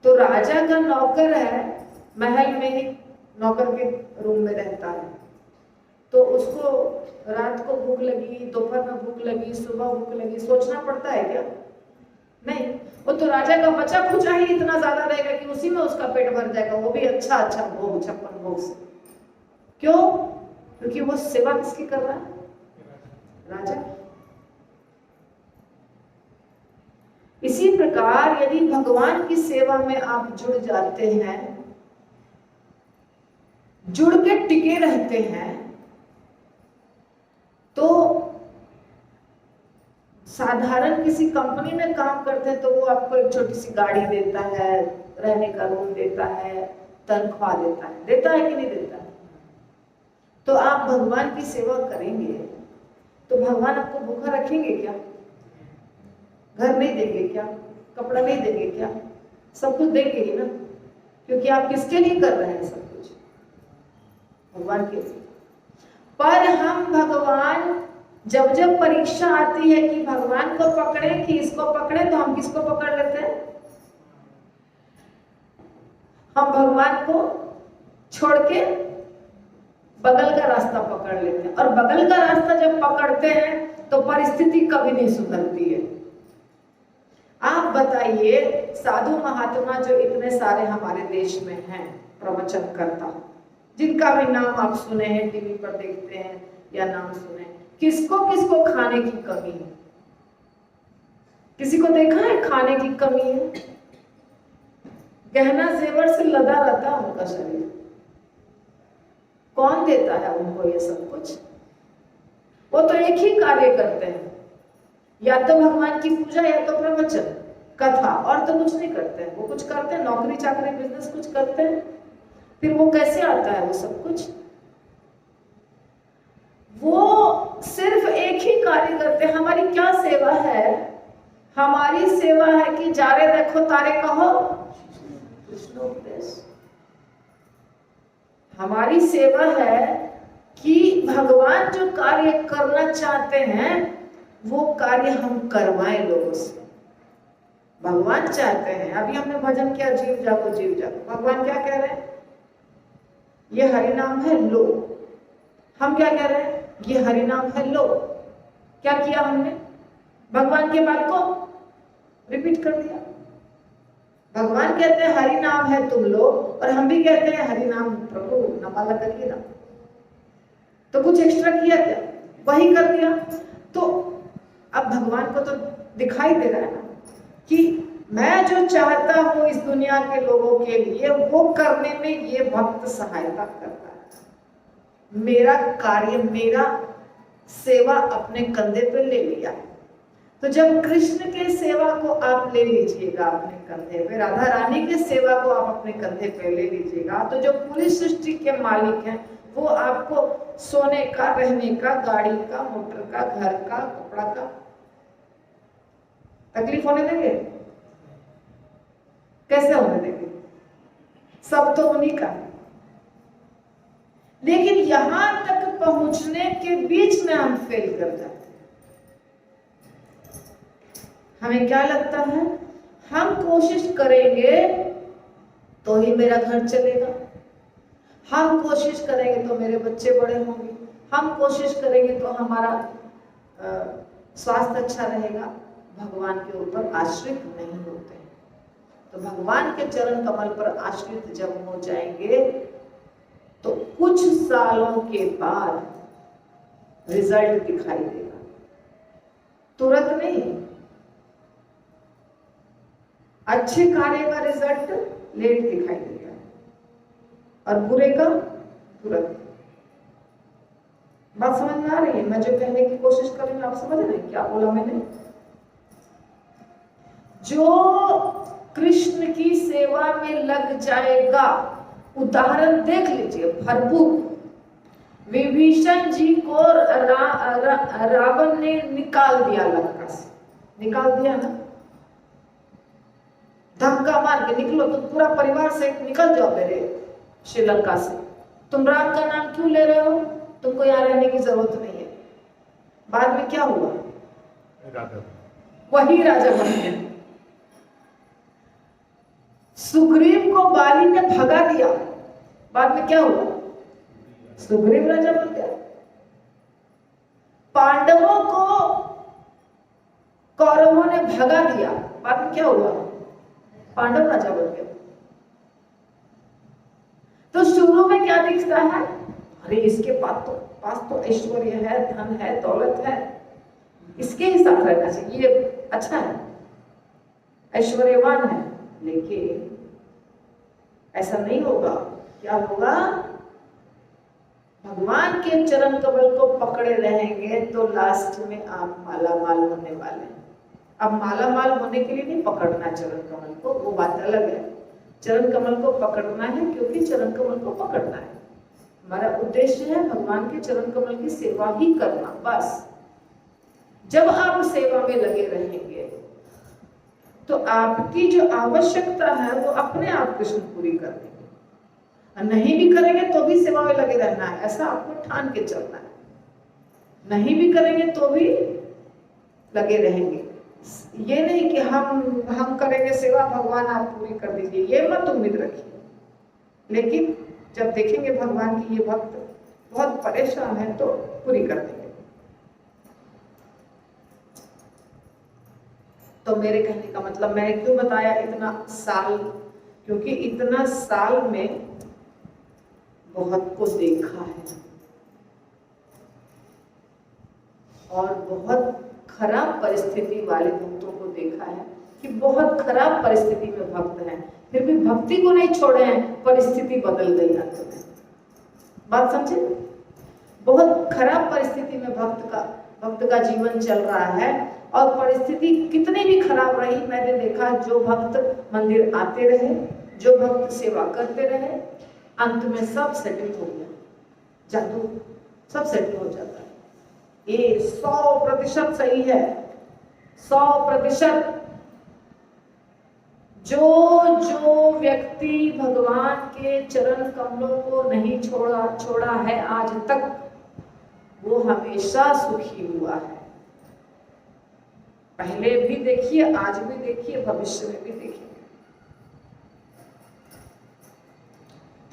तो राजा का नौकर है, महल में ही नौकर के रूम में रहता है। तो उसको रात को भूख लगी, दोपहर में भूख लगी, सुबह भूख लगी, सोचना पड़ता है क्या? नहीं। वो तो राजा का बचा खुचा ही इतना ज्यादा रहेगा कि उसी में उसका पेट भर जाएगा, वो भी अच्छा अच्छा भोग, 56 भोग से। क्यों? क्योंकि वो सेवा किसकी कर रहा है? राजा। इसी प्रकार यदि भगवान की सेवा में आप जुड़ जाते हैं, जुड़ के टिके रहते हैं, तो साधारण किसी कंपनी में काम करते हैं तो वो आपको एक छोटी सी गाड़ी देता है, रहने का रूम देता है, तनख्वाह देता है कि नहीं देता है? तो आप भगवान की सेवा करेंगे तो भगवान आपको भूखा रखेंगे क्या? घर नहीं देंगे क्या? कपड़ा नहीं देंगे क्या? सब कुछ देंगे ही ना, क्योंकि आप किसके लिए कर रहे हैं सब कुछ? भगवान के लिए। पर हम भगवान, जब जब परीक्षा आती है कि भगवान को पकड़े कि इसको पकड़े, तो हम किसको पकड़ लेते हैं? हम भगवान को छोड़ के बगल का रास्ता पकड़ लेते हैं। और बगल का रास्ता जब पकड़ते हैं तो परिस्थिति कभी नहीं सुधरती है। आप बताइए, साधु महात्मा जो इतने सारे हमारे देश में हैं, प्रवचन करता, जिनका भी नाम आप सुने हैं, टीवी पर देखते हैं या नाम सुने, किसको किसको खाने की कमी है? किसी को देखा है खाने की कमी है? गहना जेवर से लदा रहता है उनका शरीर। कौन देता है उनको ये सब कुछ? वो तो एक ही कार्य करते हैं, या तो भगवान की पूजा या तो प्रवचन कथा, और तो कुछ नहीं करते हैं। वो कुछ करते हैं, नौकरी चाकरी बिजनेस कुछ करते हैं, फिर वो कैसे आता है वो सब कुछ? वो सिर्फ एक ही कार्य करते हैं। हमारी क्या सेवा है? हमारी सेवा है कि जारे देखो तारे कहो कृष्णोपदेश। हमारी सेवा है कि भगवान जो कार्य करना चाहते हैं वो कार्य हम करवाएं लोगों से। भगवान चाहते हैं, अभी हमने भजन किया, जीव जागो जीव जागो। भगवान क्या कह रहे हैं? ये हरि नाम है, लो हम क्या कह रहे हैं, ये हरि नाम है, लो क्या किया हमने, भगवान के बात को रिपीट कर दिया। भगवान कहते हैं हरि नाम है तुम लो, और हम भी कहते हैं हरि नाम प्रभु नमाला करिए ना। तो कुछ एक्स्ट्रा किया क्या, वही कर दिया। तो अब भगवान को तो दिखाई दे रहा है ना कि मैं जो चाहता हूं इस दुनिया के लोगों के लिए वो करने में ये भक्त सहायता करता है। मेरा कार्य, मेरा सेवा अपने कंधे पे ले लिया। तो जब कृष्ण के सेवा को आप ले लीजिएगा अपने कंधे पे, राधा रानी के सेवा को आप अपने कंधे पे ले लीजिएगा, तो जो पूरी सृष्टि के मालिक हैं वो आपको सोने का, रहने का, गाड़ी का, मोटर का, घर का, कपड़ा का तकलीफ होने देंगे? कैसे होने देंगे? सब तो उन्हीं का है। लेकिन यहां तक पहुंचने के बीच में हम फेल कर जाते हैं। हमें क्या लगता है, हम कोशिश करेंगे तो ही मेरा घर चलेगा, हम कोशिश करेंगे तो मेरे बच्चे बड़े होंगे, हम कोशिश करेंगे तो हमारा स्वास्थ्य अच्छा रहेगा। भगवान के ऊपर आश्रित नहीं होते। तो भगवान के चरण कमल पर आश्रित जब हो जाएंगे तो कुछ सालों के बाद रिजल्ट दिखाई देगा, तुरंत नहीं। अच्छे कार्य का रिजल्ट लेट दिखाई देगा और बुरे का तुरंत। बात समझ में आ रही है? मैं जो कहने की कोशिश कर रही हूँ आप समझ रहे हैं क्या बोला मैंने? जो कृष्ण की सेवा में लग जाएगा, उदाहरण देख लीजिए भरपूर। विभीषण जी को रावण ने निकाल दिया लंका से, निकाल दिया ना, धक्का मार के निकलो, तुम पूरा परिवार से निकल जाओ मेरे श्रीलंका से। तुम राम का नाम क्यों ले रहे हो, तुमको यहाँ रहने की जरूरत नहीं है। बाद में क्या हुआ? वही राजा बन गया। सुग्रीव को बाली ने भगा दिया, बाद में क्या हुआ? सुग्रीव राजा बन गया। पांडवों को कौरवों ने भगा दिया, बाद में क्या हुआ? पांडव राजा बन गया। तो शुरू में क्या दिखता है, अरे इसके पास तो ऐश्वर्य है, धन है, दौलत है, इसके ही साथ रहना चाहिए, ये अच्छा है, ऐश्वर्यवान है। लेकिन ऐसा नहीं होगा। क्या होगा? भगवान के चरण कमल को पकड़े रहेंगे तो लास्ट में आप माला माल होने वाले हैं। अब माला माल होने के लिए नहीं पकड़ना चरण कमल को, वो बात अलग है। चरण कमल को पकड़ना है क्योंकि चरण कमल को पकड़ना है। हमारा उद्देश्य है भगवान के चरण कमल की सेवा ही करना, बस। जब आप सेवा में लगे रहेंगे तो आपकी जो आवश्यकता है वो अपने आप कृष्ण पूरी कर देंगे। और नहीं भी करेंगे तो भी सेवा में लगे रहना है, ऐसा आपको ठान के चलना है। नहीं भी करेंगे तो भी लगे रहेंगे। ये नहीं कि हम करेंगे सेवा, भगवान आप पूरी कर दीजिए, ये मत उम्मीद रखिए। लेकिन जब देखेंगे भगवान की ये भक्त बहुत परेशान है तो पूरी कर देंगे। तो मेरे कहने का मतलब, मैंने क्यों बताया इतना साल, क्योंकि इतना साल में बहुत को देखा है और बहुत खराब परिस्थिति वाले भक्तों को देखा है कि बहुत खराब परिस्थिति में भक्त हैं, फिर भी भक्ति को नहीं छोड़े हैं, परिस्थिति बदल गई अंत में। बात समझे? बहुत खराब परिस्थिति में भक्त का जीवन चल रहा है और परिस्थिति कितनी भी खराब रही, मैंने देखा जो भक्त मंदिर आते रहे, जो भक्त सेवा करते रहे, अंत में सब सेटल हो गया। जादू सब सेटल हो जाता है। ये 100% सही है, 100%। जो व्यक्ति भगवान के चरण कमलों को नहीं छोड़ा है आज तक, वो हमेशा सुखी हुआ है। पहले भी देखिए, आज भी देखिए, भविष्य में भी देखिए।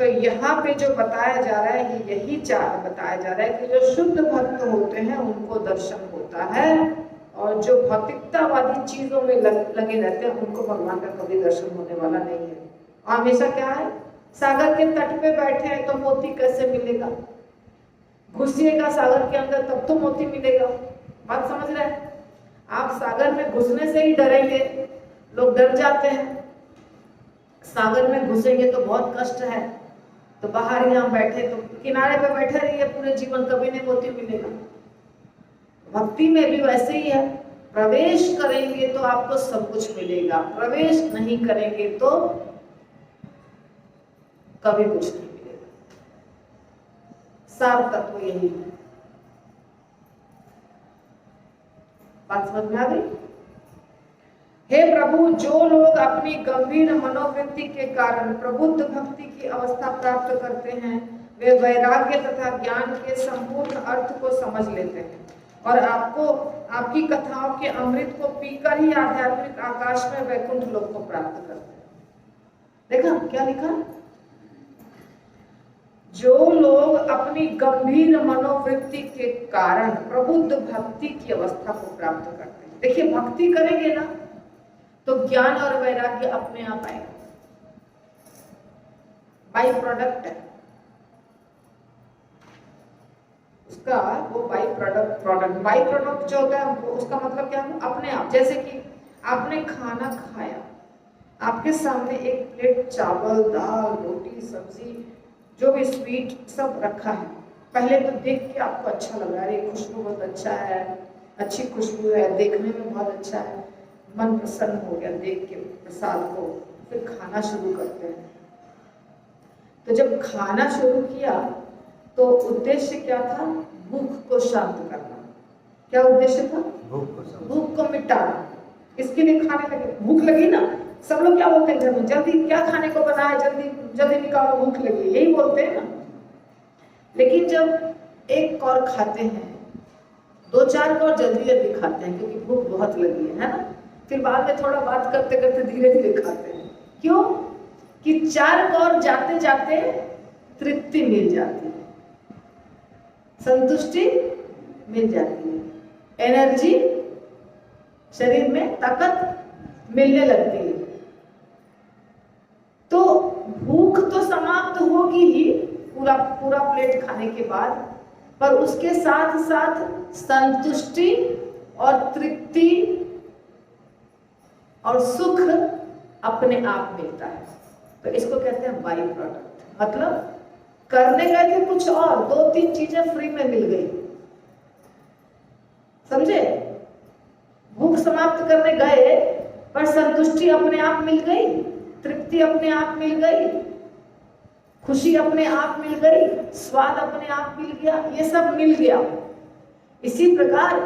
तो यहाँ पे जो बताया जा रहा है ये यही बताया जा रहा है कि जो शुद्ध भक्त होते हैं उनको दर्शन होता है, और जो भौतिकतावादी चीजों में लगे रहते हैं उनको भगवान का कभी दर्शन होने वाला नहीं है। हमेशा क्या है, सागर के तट पे बैठे हैं तो मोती कैसे मिलेगा, घुसिएगा सागर के अंदर तब तो मोती मिलेगा। बात समझ रहे हैं? आप सागर में घुसने से ही डरेंगे, लोग डर जाते हैं। सागर में घुसेंगे तो बहुत कष्ट है, तो बाहर ही हम बैठे, तो किनारे पे बैठे रहिए पूरे जीवन, कभी नहीं मोती मिलेगा। भक्ति में भी वैसे ही है, प्रवेश करेंगे तो आपको सब कुछ मिलेगा, प्रवेश नहीं करेंगे तो कभी कुछ नहीं मिलेगा। सार तत्व यही है। बात समझ में आ गई? हे प्रभु, जो लोग अपनी गंभीर मनोवृत्ति के कारण प्रबुद्ध भक्ति की अवस्था प्राप्त करते हैं, वे वैराग्य तथा ज्ञान के संपूर्ण अर्थ को समझ लेते हैं और आपकी कथाओं के अमृत को पीकर ही आध्यात्मिक आकाश में वैकुंठ लोक को प्राप्त करते हैं। देखा क्या लिखा? जो लोग अपनी गंभीर मनोवृत्ति के कारण प्रबुद्ध भक्ति की अवस्था को प्राप्त करते हैं। देखिए, भक्ति करेंगे ना तो ज्ञान और वैराग्य अपने आप आएगा, बाई प्रोडक्ट है उसका, वो बाई प्रोडक्ट जो होता है वो उसका मतलब क्या है, अपने आप। जैसे कि आपने खाना खाया, आपके सामने एक प्लेट चावल, दाल, रोटी, सब्जी, जो भी स्वीट सब रखा है, पहले तो देख के आपको अच्छा लग रहा है, खुशबू बहुत अच्छा है, अच्छी खुशबू है, देखने में बहुत अच्छा है, मन प्रसन्न हो गया देख के प्रसाद को। फिर खाना शुरू करते हैं। तो जब खाना शुरू किया तो उद्देश्य क्या था? भूख को शांत करना। क्या उद्देश्य था? भूख को मिटाना। इसके लिए खाने लगे। भूख लगी ना, सब लोग क्या बोलते हैं घर में, जल्दी क्या खाने को बना है, जल्दी जल्दी निकालो, भूख लगी, यही बोलते हैं ना। लेकिन जब एक कौर खाते हैं, 2-4 कौर जल्दी जल्दी खाते हैं क्योंकि भूख बहुत लगी है ना। फिर बाद में थोड़ा बात करते करते धीरे धीरे खाते हैं। क्यों? कि 4 कौर जाते जाते तृप्ति मिल जाती है, संतुष्टि मिल जाती है, एनर्जी, शरीर में ताकत मिलने लगती है। तो भूख तो समाप्त होगी ही पूरा प्लेट खाने के बाद, पर उसके साथ साथ संतुष्टि और तृप्ति और सुख अपने आप मिलता है। तो इसको कहते हैं बाई प्रोडक्ट। मतलब करने गए थे कुछ और, 2-3 चीजें फ्री में मिल गई, समझे? भूख समाप्त करने गए पर संतुष्टि अपने आप मिल गई, तृप्ति अपने आप मिल गई, खुशी अपने आप मिल गई, स्वाद अपने आप मिल गया, ये सब मिल गया। इसी प्रकार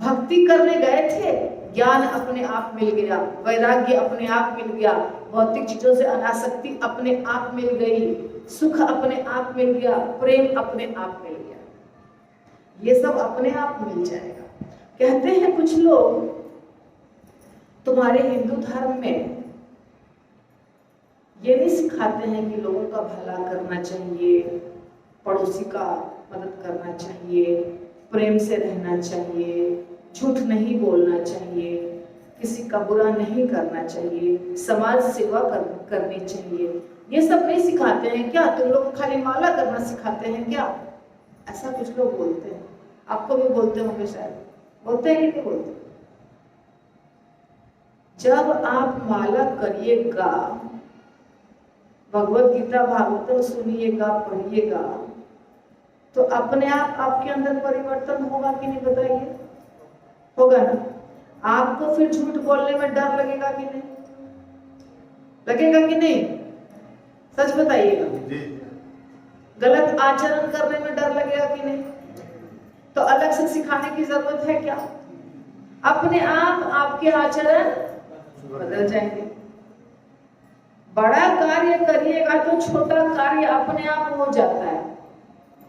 भक्ति करने गए थे, ज्ञान अपने आप मिल गया, वैराग्य अपने आप मिल गया, भौतिक चीजों से अनासक्ति अपने आप मिल गई, सुख अपने आप मिल गया, प्रेम अपने आप मिल गया। ये सब अपने आप मिल जाएगा। कहते हैं कुछ लोग, तुम्हारे हिंदू धर्म में ये नहीं सिखाते हैं कि लोगों का भला करना चाहिए, पड़ोसी का मदद करना चाहिए, प्रेम से रहना चाहिए, झूठ नहीं बोलना चाहिए, किसी का बुरा नहीं करना चाहिए, समाज सेवा करनी चाहिए। ये सब नहीं सिखाते हैं क्या? तुम लोग खाली माला करना सिखाते हैं क्या? ऐसा कुछ लोग बोलते हैं। आपको भी बोलते होंगे शायद। बोलते हैं कि नहीं बोलते? जब आप माला करिएगा, भगवत गीता भागवतम सुनिएगा, पढ़िएगा, तो अपने आप आपके अंदर परिवर्तन होगा कि नहीं? बताइए, होगा ना? आपको फिर झूठ बोलने में डर लगेगा कि नहीं? लगेगा कि नहीं? सच बताइएगा। गलत आचरण करने में डर लगेगा कि नहीं? तो अलग से सिखाने की जरूरत है क्या? अपने आप आपके आचरण बदल जाएंगे। बड़ा कार्य करिएगा तो छोटा कार्य अपने आप हो जाता है।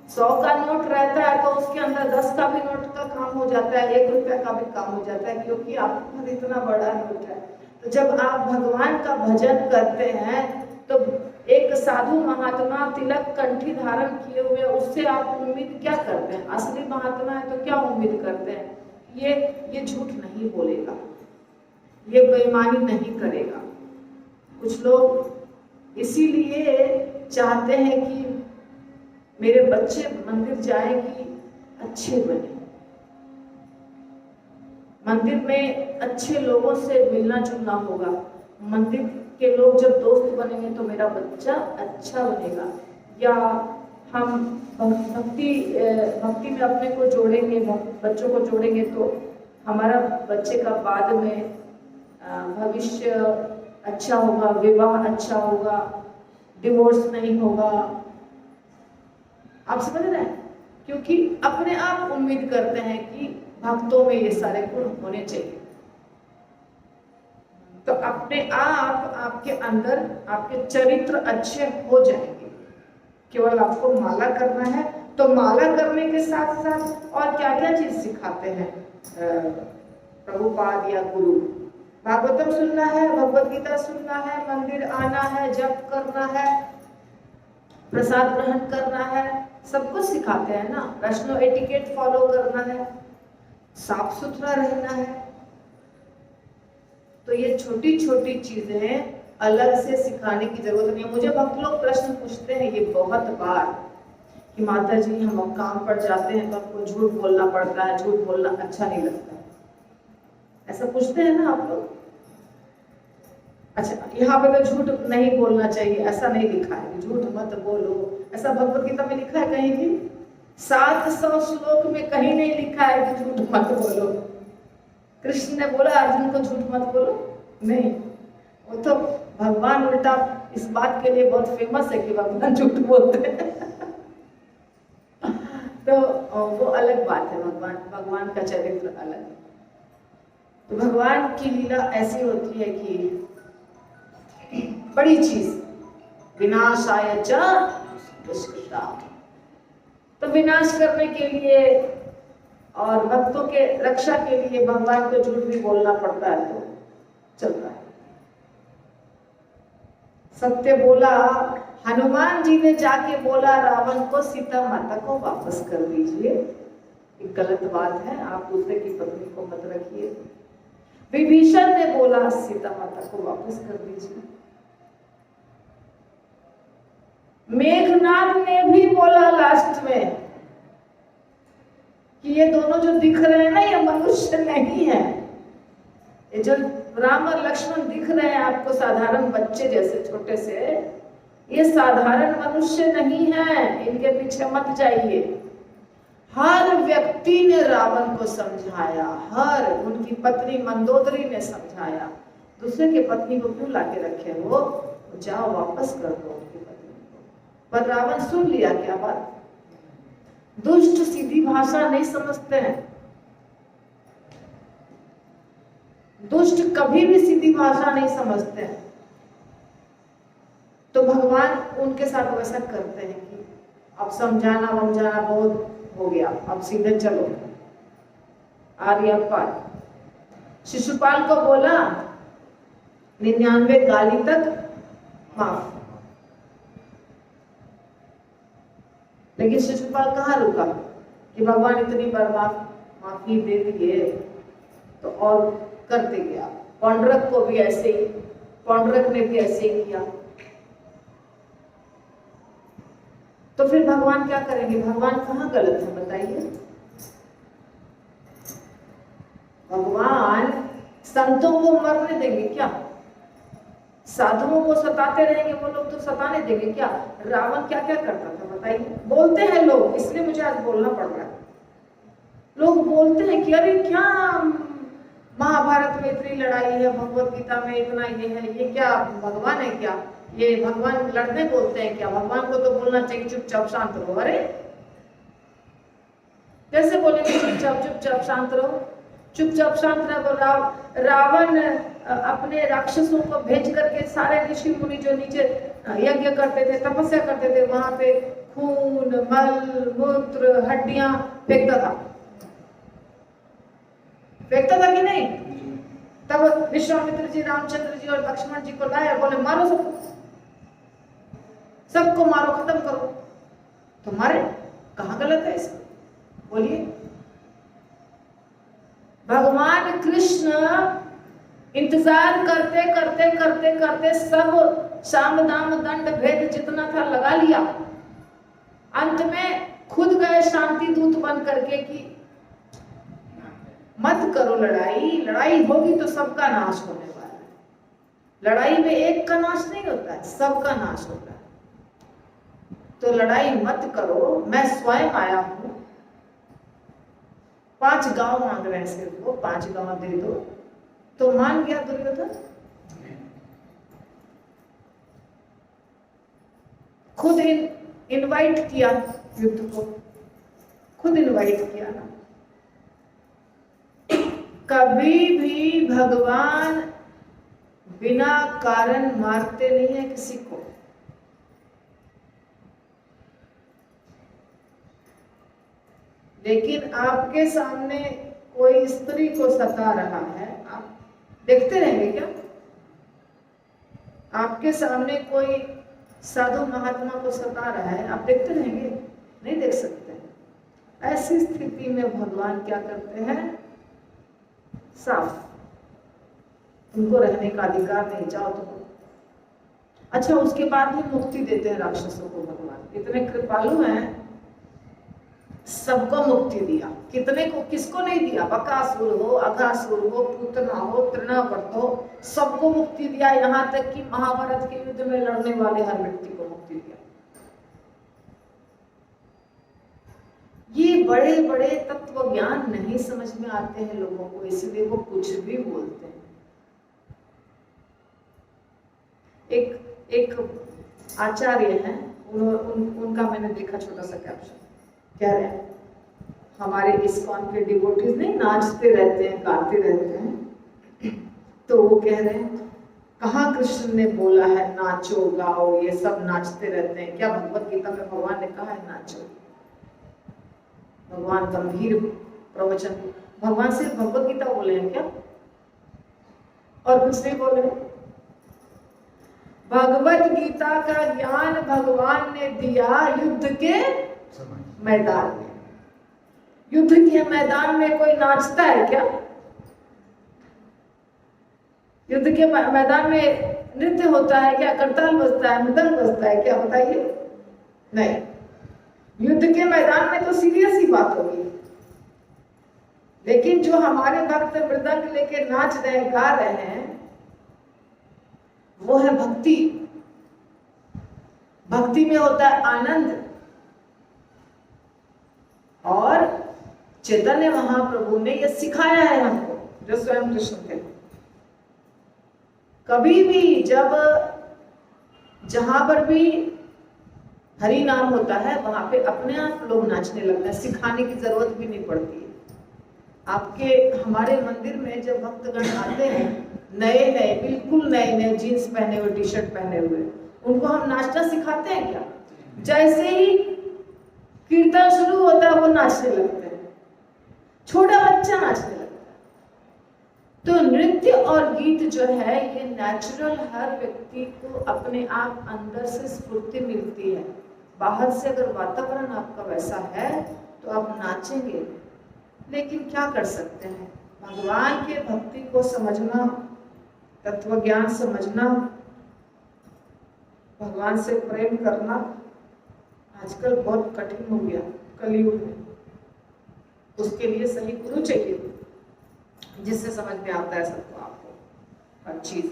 100 का नोट रहता है तो उसके अंदर 10 का भी नोट का काम हो जाता है, 1 रुपया का भी काम हो जाता है, क्योंकि आपके पास इतना बड़ा नोट है। तो जब आप भगवान का भजन करते हैं तो 1 एक साधु महात्मा तिलक कंठी धारण किए हुए, उससे आप उम्मीद क्या करते हैं? असली महात्मा है तो क्या उम्मीद करते हैं? ये झूठ नहीं बोलेगा, ये बेईमानी नहीं करेगा। कुछ लोग इसीलिए चाहते हैं कि मेरे बच्चे मंदिर जाए कि अच्छे बने, मंदिर में अच्छे लोगों से मिलना जुलना होगा, मंदिर के लोग जब दोस्त बनेंगे तो मेरा बच्चा अच्छा बनेगा, या हम भक्ति में अपने को जोड़ेंगे, बच्चों को जोड़ेंगे तो हमारा बच्चे का बाद में भविष्य अच्छा होगा, विवाह अच्छा होगा, डिवोर्स नहीं होगा। आप समझ रहे हैं? क्योंकि अपने आप उम्मीद करते हैं कि भक्तों में ये सारे गुण होने चाहिए, तो अपने आप आपके अंदर आपके चरित्र अच्छे हो जाएंगे। केवल आपको माला करना है, तो माला करने के साथ साथ और क्या क्या चीज सिखाते हैं प्रभुपाद या गुरु? भागवतम सुनना है, भगवत गीता सुनना है, मंदिर आना है, जप करना है, प्रसाद ग्रहण करना है, सब कुछ सिखाते हैं ना। वैष्णव एटिकेट फॉलो करना है, साफ सुथरा रहना है। तो ये छोटी छोटी चीजें अलग से सिखाने की जरूरत नहीं है। मुझे भक्त लोग प्रश्न पूछते हैं ये बहुत बार कि माता जी हम काम पर जाते हैं तो हमको झूठ बोलना पड़ता है, झूठ बोलना अच्छा नहीं लगता है, ऐसा पूछते हैं ना आप लोग। अच्छा, यहाँ पे तो झूठ नहीं बोलना चाहिए ऐसा नहीं लिखा है, झूठ मत बोलो ऐसा भगवत गीता में लिखा है कहीं भी? 700 श्लोक में कहीं नहीं लिखा है कि झूठ मत बोलो। कृष्ण ने बोला अर्जुन को झूठ मत बोलो? नहीं, वो तो भगवान उल्टा इस बात के लिए बहुत फेमस है कि भगवान झूठ बोलते हैं। तो वो अलग बात है, भगवान का चरित्र अलग है। तो भगवान की लीला ऐसी होती है कि बड़ी चीज विनाशाय च दुष्कृता, तो विनाश करने के लिए और भक्तों के रक्षा के लिए भगवान को झूठ भी बोलना पड़ता है, तो चलता है। सत्य बोला, हनुमान जी ने जाके बोला रावण को सीता माता को वापस कर दीजिए, एक गलत बात है, आप दूसरे की पत्नी को मत रखिए। विभीषण ने बोला सीता माता को वापस कर दीजिए। मेघनाद ने भी बोला लास्ट में कि ये दोनों जो दिख रहे हैं ना ये मनुष्य नहीं है, ये जो राम और लक्ष्मण दिख रहे हैं आपको साधारण बच्चे जैसे छोटे से, ये साधारण मनुष्य नहीं है, इनके पीछे मत जाइए। हर व्यक्ति ने रावण को समझाया, हर उनकी पत्नी मंदोदरी ने समझाया, दूसरे के पत्नी को क्यों लाके रखे हो, जाओ वापस कर दो उनकी पत्नी को। पर रावण सुन लिया क्या बात? दुष्ट सीधी भाषा नहीं समझते हैं, दुष्ट कभी भी सीधी भाषा नहीं समझते हैं। तो भगवान उनके साथ वैसा करते हैं कि अब समझाना वमझाना बहुत हो गया, अब सीधे चलो आर्य पार। शिशुपाल को बोला 99 गाली तक माफ, लेकिन शिशुपाल कहाँ रुका कि भगवान इतनी बार माफी दे दिए तो और करते गया। पौंड्रक को भी ऐसे ही, पौंड्रक ने भी ऐसे ही किया। तो फिर भगवान क्या करेंगे? भगवान कहाँ गलत है बताइए? भगवान संतों को मरने देंगे क्या? साधुओं को सताते रहेंगे वो लोग तो सताने देंगे क्या? रावण क्या क्या करता था बताइए? बोलते हैं लोग, इसलिए मुझे आज बोलना पड़ रहा है। लोग बोलते हैं कि अरे क्या महाभारत में इतनी लड़ाई है, भगवत गीता में इतना ये क्या भगवान है क्या? ये भगवान लड़ने बोलते हैं क्या? भगवान को तो बोलना चाहिए चुपचाप शांत रहो। अरे कैसे बोलेंगे चुपचाप शांत रहो? चुपचाप शांत रहो। रावण अपने राक्षसों को भेज करके सारे ऋषि मुनि जो नीचे यज्ञ करते थे, तपस्या करते थे, वहां पे खून मल मूत्र हड्डियां फेंकता था कि नहीं? तब विश्वामित्र जी रामचंद्र जी और लक्ष्मण जी को लाए, बोले मारो सबको। सबको मारो, खत्म करो, तुम्हारे कहाँ गलत है इसमें? बोलिए। भगवान कृष्ण इंतजार करते करते करते करते सब साम दाम दंड भेद जितना था लगा लिया, अंत में खुद गए शांति दूत बन करके कि मत करो लड़ाई, लड़ाई होगी तो सबका नाश होने वाला है। लड़ाई में एक का नाश नहीं होता है, सबका नाश होता है। तो लड़ाई मत करो, मैं स्वयं आया हूं। 5 गांव मांग रहे हैं सिर्फ वो, 5 गांव दे दो। तो मान गया दुर्योधन, खुद इनवाइट किया युद्ध को, खुद इनवाइट किया ना। कभी भी भगवान बिना कारण मारते नहीं है किसी को। लेकिन आपके सामने कोई स्त्री को सता रहा है, आप देखते रहेंगे क्या? आपके सामने कोई साधु महात्मा को सता रहा है, आप देखते रहेंगे? नहीं देख सकते। ऐसी स्थिति में भगवान क्या करते हैं? साफ, उनको रहने का अधिकार नहीं, जाओ तुम। अच्छा, उसके बाद भी मुक्ति देते हैं राक्षसों को भगवान, इतने कृपालु हैं, सबको मुक्ति दिया। कितने को, किसको नहीं दिया? बकासुर हो, अघासुर हो, पूतना हो, तृणावर्त हो, सबको मुक्ति दिया। यहाँ तक कि महाभारत के युद्ध में लड़ने वाले हर व्यक्ति को मुक्ति दिया। ये बड़े बड़े तत्व ज्ञान नहीं समझ में आते हैं लोगों को, इसलिए वो कुछ भी बोलते हैं। एक आचार्य हैं, उनका मैंने देखा छोटा सा कैप्शन, कह रहे हैं हमारे इस्कॉन के डिवोटीज नहीं नाचते रहते हैं, गाते रहते हैं, तो वो कह रहे हैं कहाँ कृष्ण ने बोला है नाचो गाओ, ये सब नाचते रहते हैं? क्या भगवत गीता में भगवान ने कहा है नाचो? भगवान गंभीर प्रवचन, भगवान सिर्फ भगवत गीता बोले हैं क्या? और कुछ नहीं बोले? भगवत गीता का ज्ञान भगवान ने दिया युद्ध के मैदान में। युद्ध के मैदान में कोई नाचता है क्या? युद्ध के मैदान में नृत्य होता है क्या? करताल बजता है, मृदंग बजता है क्या? बताइए। नहीं, युद्ध के मैदान में तो सीरियस ही बात होगी। लेकिन जो हमारे भक्त मृदंग लेके नाच रहे, गा रहे हैं, वो है भक्ति। भक्ति में होता है आनंद। और चैतन्य महाप्रभु ने यह सिखाया है हमको, जो स्वयं कृष्ण थे। कभी भी जब जहां पर भी हरि नाम होता है वहां पे अपने आप लोग नाचने लगते हैं, सिखाने की जरूरत भी नहीं पड़ती है। आपके हमारे मंदिर में जब भक्तगण आते हैं, नए नए, बिल्कुल नए नए जीन्स पहने हुए, टी शर्ट पहने हुए, उनको हम नाचना सिखाते हैं क्या? जैसे ही कीर्तन शुरू होता है वो नाचने लगते हैं, छोटा बच्चा नाचने लगता है। तो नृत्य और गीत जो है ये नेचुरल, हर व्यक्ति को अपने आप अंदर से स्फूर्ति मिलती है। बाहर से अगर वातावरण आपका वैसा है तो आप नाचेंगे। लेकिन क्या कर सकते हैं? भगवान के भक्ति को समझना, तत्व ज्ञान समझना, भगवान से प्रेम करना आजकल बहुत कठिन हो गया कलयुग में। उसके लिए सही गुरु चाहिए जिससे समझ में आता है सबको, आपको हर चीज।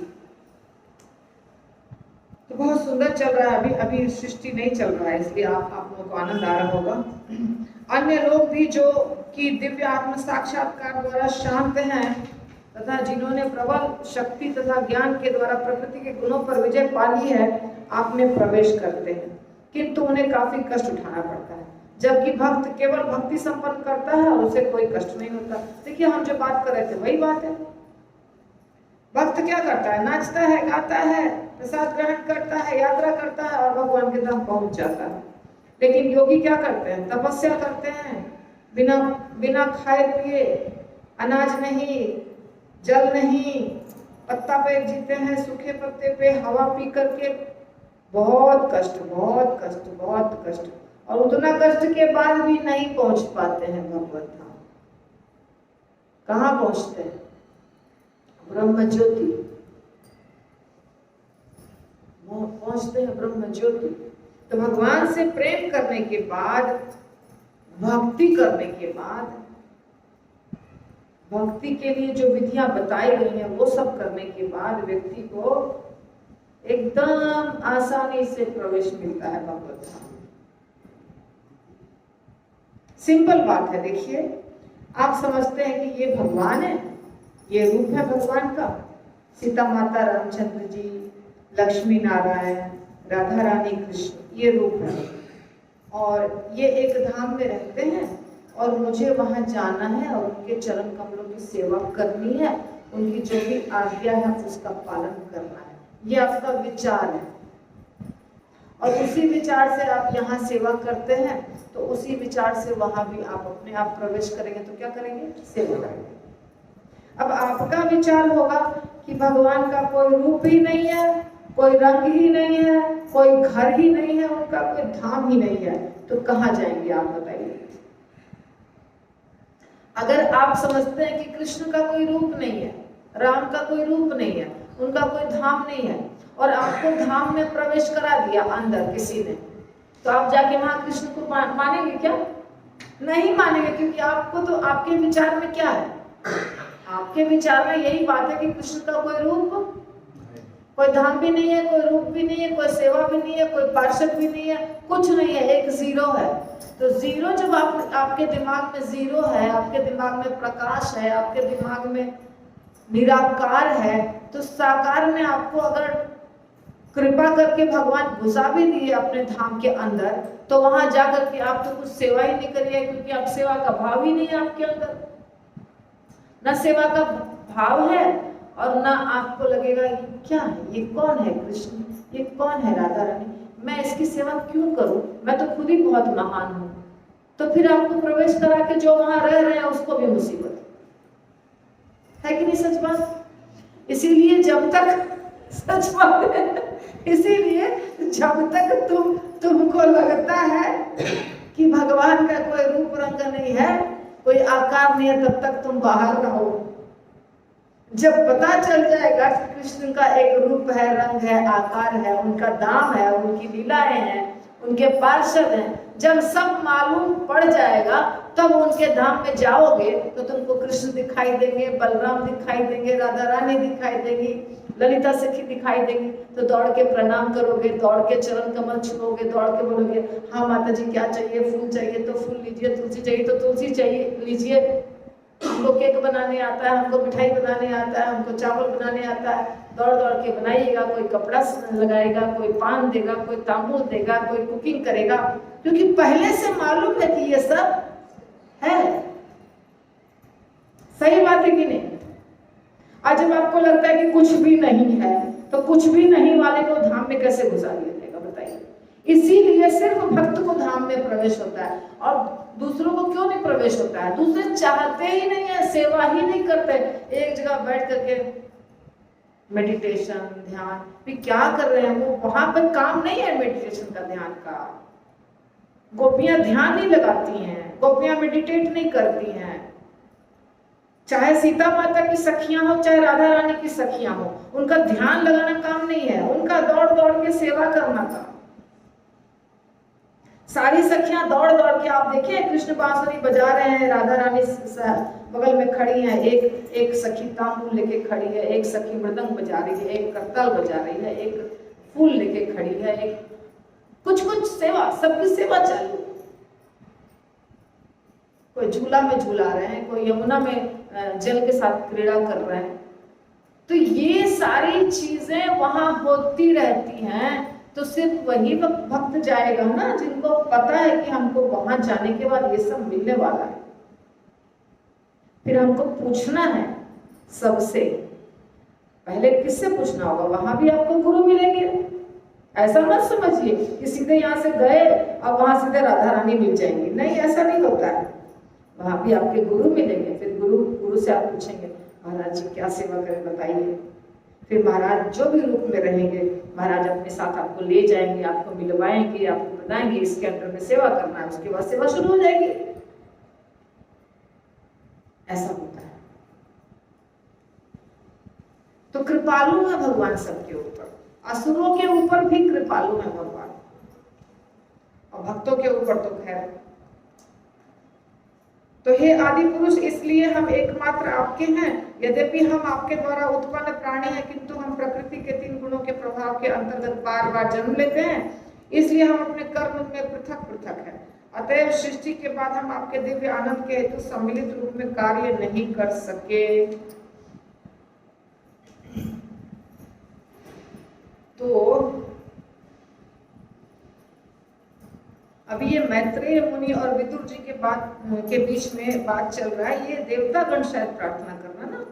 तो बहुत सुंदर चल रहा है। अभी सृष्टि नहीं चल रहा है, इसलिए आप लोगों को आनंद आ रहा होगा। अन्य लोग भी जो कि दिव्य आत्म साक्षात्कार द्वारा शांत हैं तथा जिन्होंने प्रबल शक्ति तथा ज्ञान के द्वारा प्रकृति के गुणों पर विजय पा ली है, आप में प्रवेश करते हैं, किंतु उन्हें काफी कष्ट उठाना पड़ता है। जबकि भक्त केवल भक्ति संपन्न करता है और उसे कोई कष्ट नहीं होता। देखिए, हम जो बात कर रहे थे वही बात है। भक्त क्या करता है? नाचता है, गाता है, प्रसाद ग्रहण करता है, यात्रा करता है और भगवान के धाम पहुंच जाता है। लेकिन योगी क्या करते हैं? तपस्या करते हैं, बिना खाए पिए, अनाज नहीं, जल नहीं, पत्ता पे जीते हैं, सूखे पत्ते पे हवा पी करके बहुत कष्ट, बहुत कष्ट, बहुत कष्ट, और उतना कष्ट के बाद भी नहीं पहुंच पाते हैं भगवत धाम। कहाँ पहुंचते हैं? ब्रह्म ज्योति पहुंचते हैं, ब्रह्म ज्योति। तो भगवान से प्रेम करने के बाद, भक्ति करने के बाद, भक्ति के लिए जो विधियां बताई गई हैं वो सब करने के बाद व्यक्ति को एकदम आसानी से प्रवेश मिलता है भगवत धाम। सिंपल बात है। देखिए, आप समझते हैं कि ये भगवान है, ये रूप है भगवान का, सीता माता, रामचंद्र जी, लक्ष्मी नारायण, राधा रानी, कृष्ण, ये रूप है, और ये एक धाम में रहते हैं और मुझे वहां जाना है और उनके चरण कमलों की सेवा करनी है, उनकी जो भी आज्ञा है उसका पालन करना है। ये आपका विचार है, और उसी विचार से आप यहाँ सेवा करते हैं, तो उसी विचार से वहां भी आप अपने आप प्रवेश करेंगे। तो क्या करेंगे? सेवा करेंगे। अब आपका विचार होगा कि भगवान का कोई रूप ही नहीं है, कोई रंग ही नहीं है, कोई घर ही नहीं है, उनका कोई धाम ही नहीं है, तो कहाँ जाएंगे आप बताइए? अगर आप समझते हैं कि कृष्ण का कोई रूप नहीं है, राम का कोई रूप नहीं है, उनका कोई धाम नहीं है, और आपको धाम में प्रवेश करा दिया अंदर किसी ने, तो आप जाके वहां कृष्ण को मानेंगे क्या? नहीं मानेंगे, क्योंकि आपको तो आपके विचार में क्या है? आपके विचार में यही बात है कि कृष्ण का कोई रूप, कोई धाम भी नहीं है, कोई रूप भी नहीं है, कोई सेवा भी नहीं है, कोई पार्षद भी नहीं है, कुछ नहीं है, एक जीरो है। तो जीरो जब आपके दिमाग में जीरो है, आपके दिमाग में प्रकाश है, आपके दिमाग में निराकार है, तो साकार में आपको अगर कृपा करके भगवान घुसा भी दिए अपने धाम के अंदर, तो वहां जाकर के आप तो कुछ सेवा ही नहीं करिए, क्योंकि आप सेवा का भाव ही नहीं है आपके अंदर। न सेवा का भाव है और ना आपको लगेगा ये क्या है, ये कौन है कृष्ण, ये कौन है राधा रानी, मैं इसकी सेवा क्यों करूं, मैं तो खुद ही बहुत महान हूं। तो फिर आपको प्रवेश करा के जो वहां रह रहे हैं उसको भी मुसीबत है कि नहीं? सच बात। इसीलिए जब तक सच बात है, इसीलिए जब तक तुमको लगता है कि भगवान का कोई रूप रंग नहीं है, कोई आकार नहीं है, तब तक तुम बाहर रहो। जब पता चल जाएगा कि कृष्ण का एक रूप है, रंग है, आकार है, उनका दाम है, उनकी लीलाएं हैं, उनके पार्षद हैं, जब सब मालूम पड़ जाएगा तब उनके धाम में जाओगे तो तुमको कृष्ण दिखाई देंगे, बलराम दिखाई देंगे, राधा रानी दिखाई देंगी, ललिता सखी दिखाई देंगी, तो दौड़ के प्रणाम करोगे, दौड़ के चरण कमल छुओगे, दौड़ के बोलोगे हाँ माता जी क्या चाहिए, फूल चाहिए तो फूल लीजिए, तुलसी चाहिए तो तुलसी चाहिए लीजिए, हमको केक बनाने आता है, हमको मिठाई बनाने आता है, हमको चावल बनाने आता है, दौड़ दौड़ के बनाइएगा। कोई कपड़ा लगाएगा, कोई पान देगा, कोई तांबूल देगा, कोई कुकिंग करेगा, क्योंकि पहले से मालूम है कि ये सब है। सही बात है कि नहीं? आज जब आपको लगता है कि कुछ भी नहीं है, तो कुछ भी नहीं वाले को धाम में कैसे घुसा दिया जाएगा बताइए? इसीलिए सिर्फ भक्त को धाम में प्रवेश होता है, और दूसरों को क्यों नहीं प्रवेश होता है? दूसरे चाहते ही नहीं है, सेवा ही नहीं करते, एक जगह बैठ करके मेडिटेशन, ध्यान भी क्या कर रहे हैं, वो वहां पर काम नहीं है मेडिटेशन का, ध्यान का। गोपियां ध्यान नहीं लगाती हैं, गोपियां मेडिटेट नहीं करती हैं, चाहे सीता माता की सखियां हो, चाहे राधा रानी की सखियां हो, उनका ध्यान लगाना काम नहीं है, उनका दौड़ दौड़ के सेवा करना काम। सारी सखियां दौड़ दौड़ के, आप देखिए कृष्ण बांसुरी बजा रहे हैं, राधा रानी बगल में खड़ी है, एक सखी तांबूल लेके खड़ी है, एक सखी मृदंग बजा रही है, एक करताल बजा रही है, एक फूल लेके खड़ी है, एक कुछ सेवा, सबकी सेवा चालू। कोई झूला में झूला रहे हैं, कोई यमुना में जल के साथ क्रीड़ा कर रहे हैं। तो ये सारी चीजें वहां होती रहती हैं, तो सिर्फ वही भक्त जाएगा ना जिनको पता है कि हमको वहां जाने के बाद ये सब मिलने वाला है। फिर हमको पूछना है सबसे पहले, किससे पूछना होगा? वहां भी आपको गुरु मिलेंगे। ऐसा मत समझिए कि सीधे यहाँ से गए और वहां सीधे राधा रानी मिल जाएंगी, नहीं, ऐसा नहीं होता है। वहां भी आपके गुरु मिलेंगे, फिर गुरु से आप पूछेंगे महाराज जी क्या सेवा करें बताइए। फिर महाराज जो भी रूप में रहेंगे, महाराज अपने साथ आपको ले जाएंगे, आपको मिलवाएंगे, आपको बताएंगे इसके अंडर में सेवा करना है, उसके बाद सेवा शुरू हो जाएगी। ऐसा होता है। तो कृपालु है भगवान सबके ऊपर, असुरों के ऊपर भी कृपालु है भगवान, और भक्तों के ऊपर तो खैर। तो हे आदि पुरुष, इसलिए हम एकमात्र आपके हैं। यद्यपि हम आपके द्वारा उत्पन्न प्राणी हैं, किंतु हम प्रकृति के 3 गुणों के प्रभाव के अंतर्गत बार बार जन्म लेते हैं, इसलिए हम अपने कर्म में पृथक पृथक हैं। अतएव सृष्टि के बाद हम आपके दिव्य आनंद के हेतु सम्मिलित रूप में कार्य नहीं कर सके। तो अभी ये मैत्रेय मुनि और विदुर जी के बीच में बात चल रहा है। ये देवतागण शायद प्रार्थना करना ना,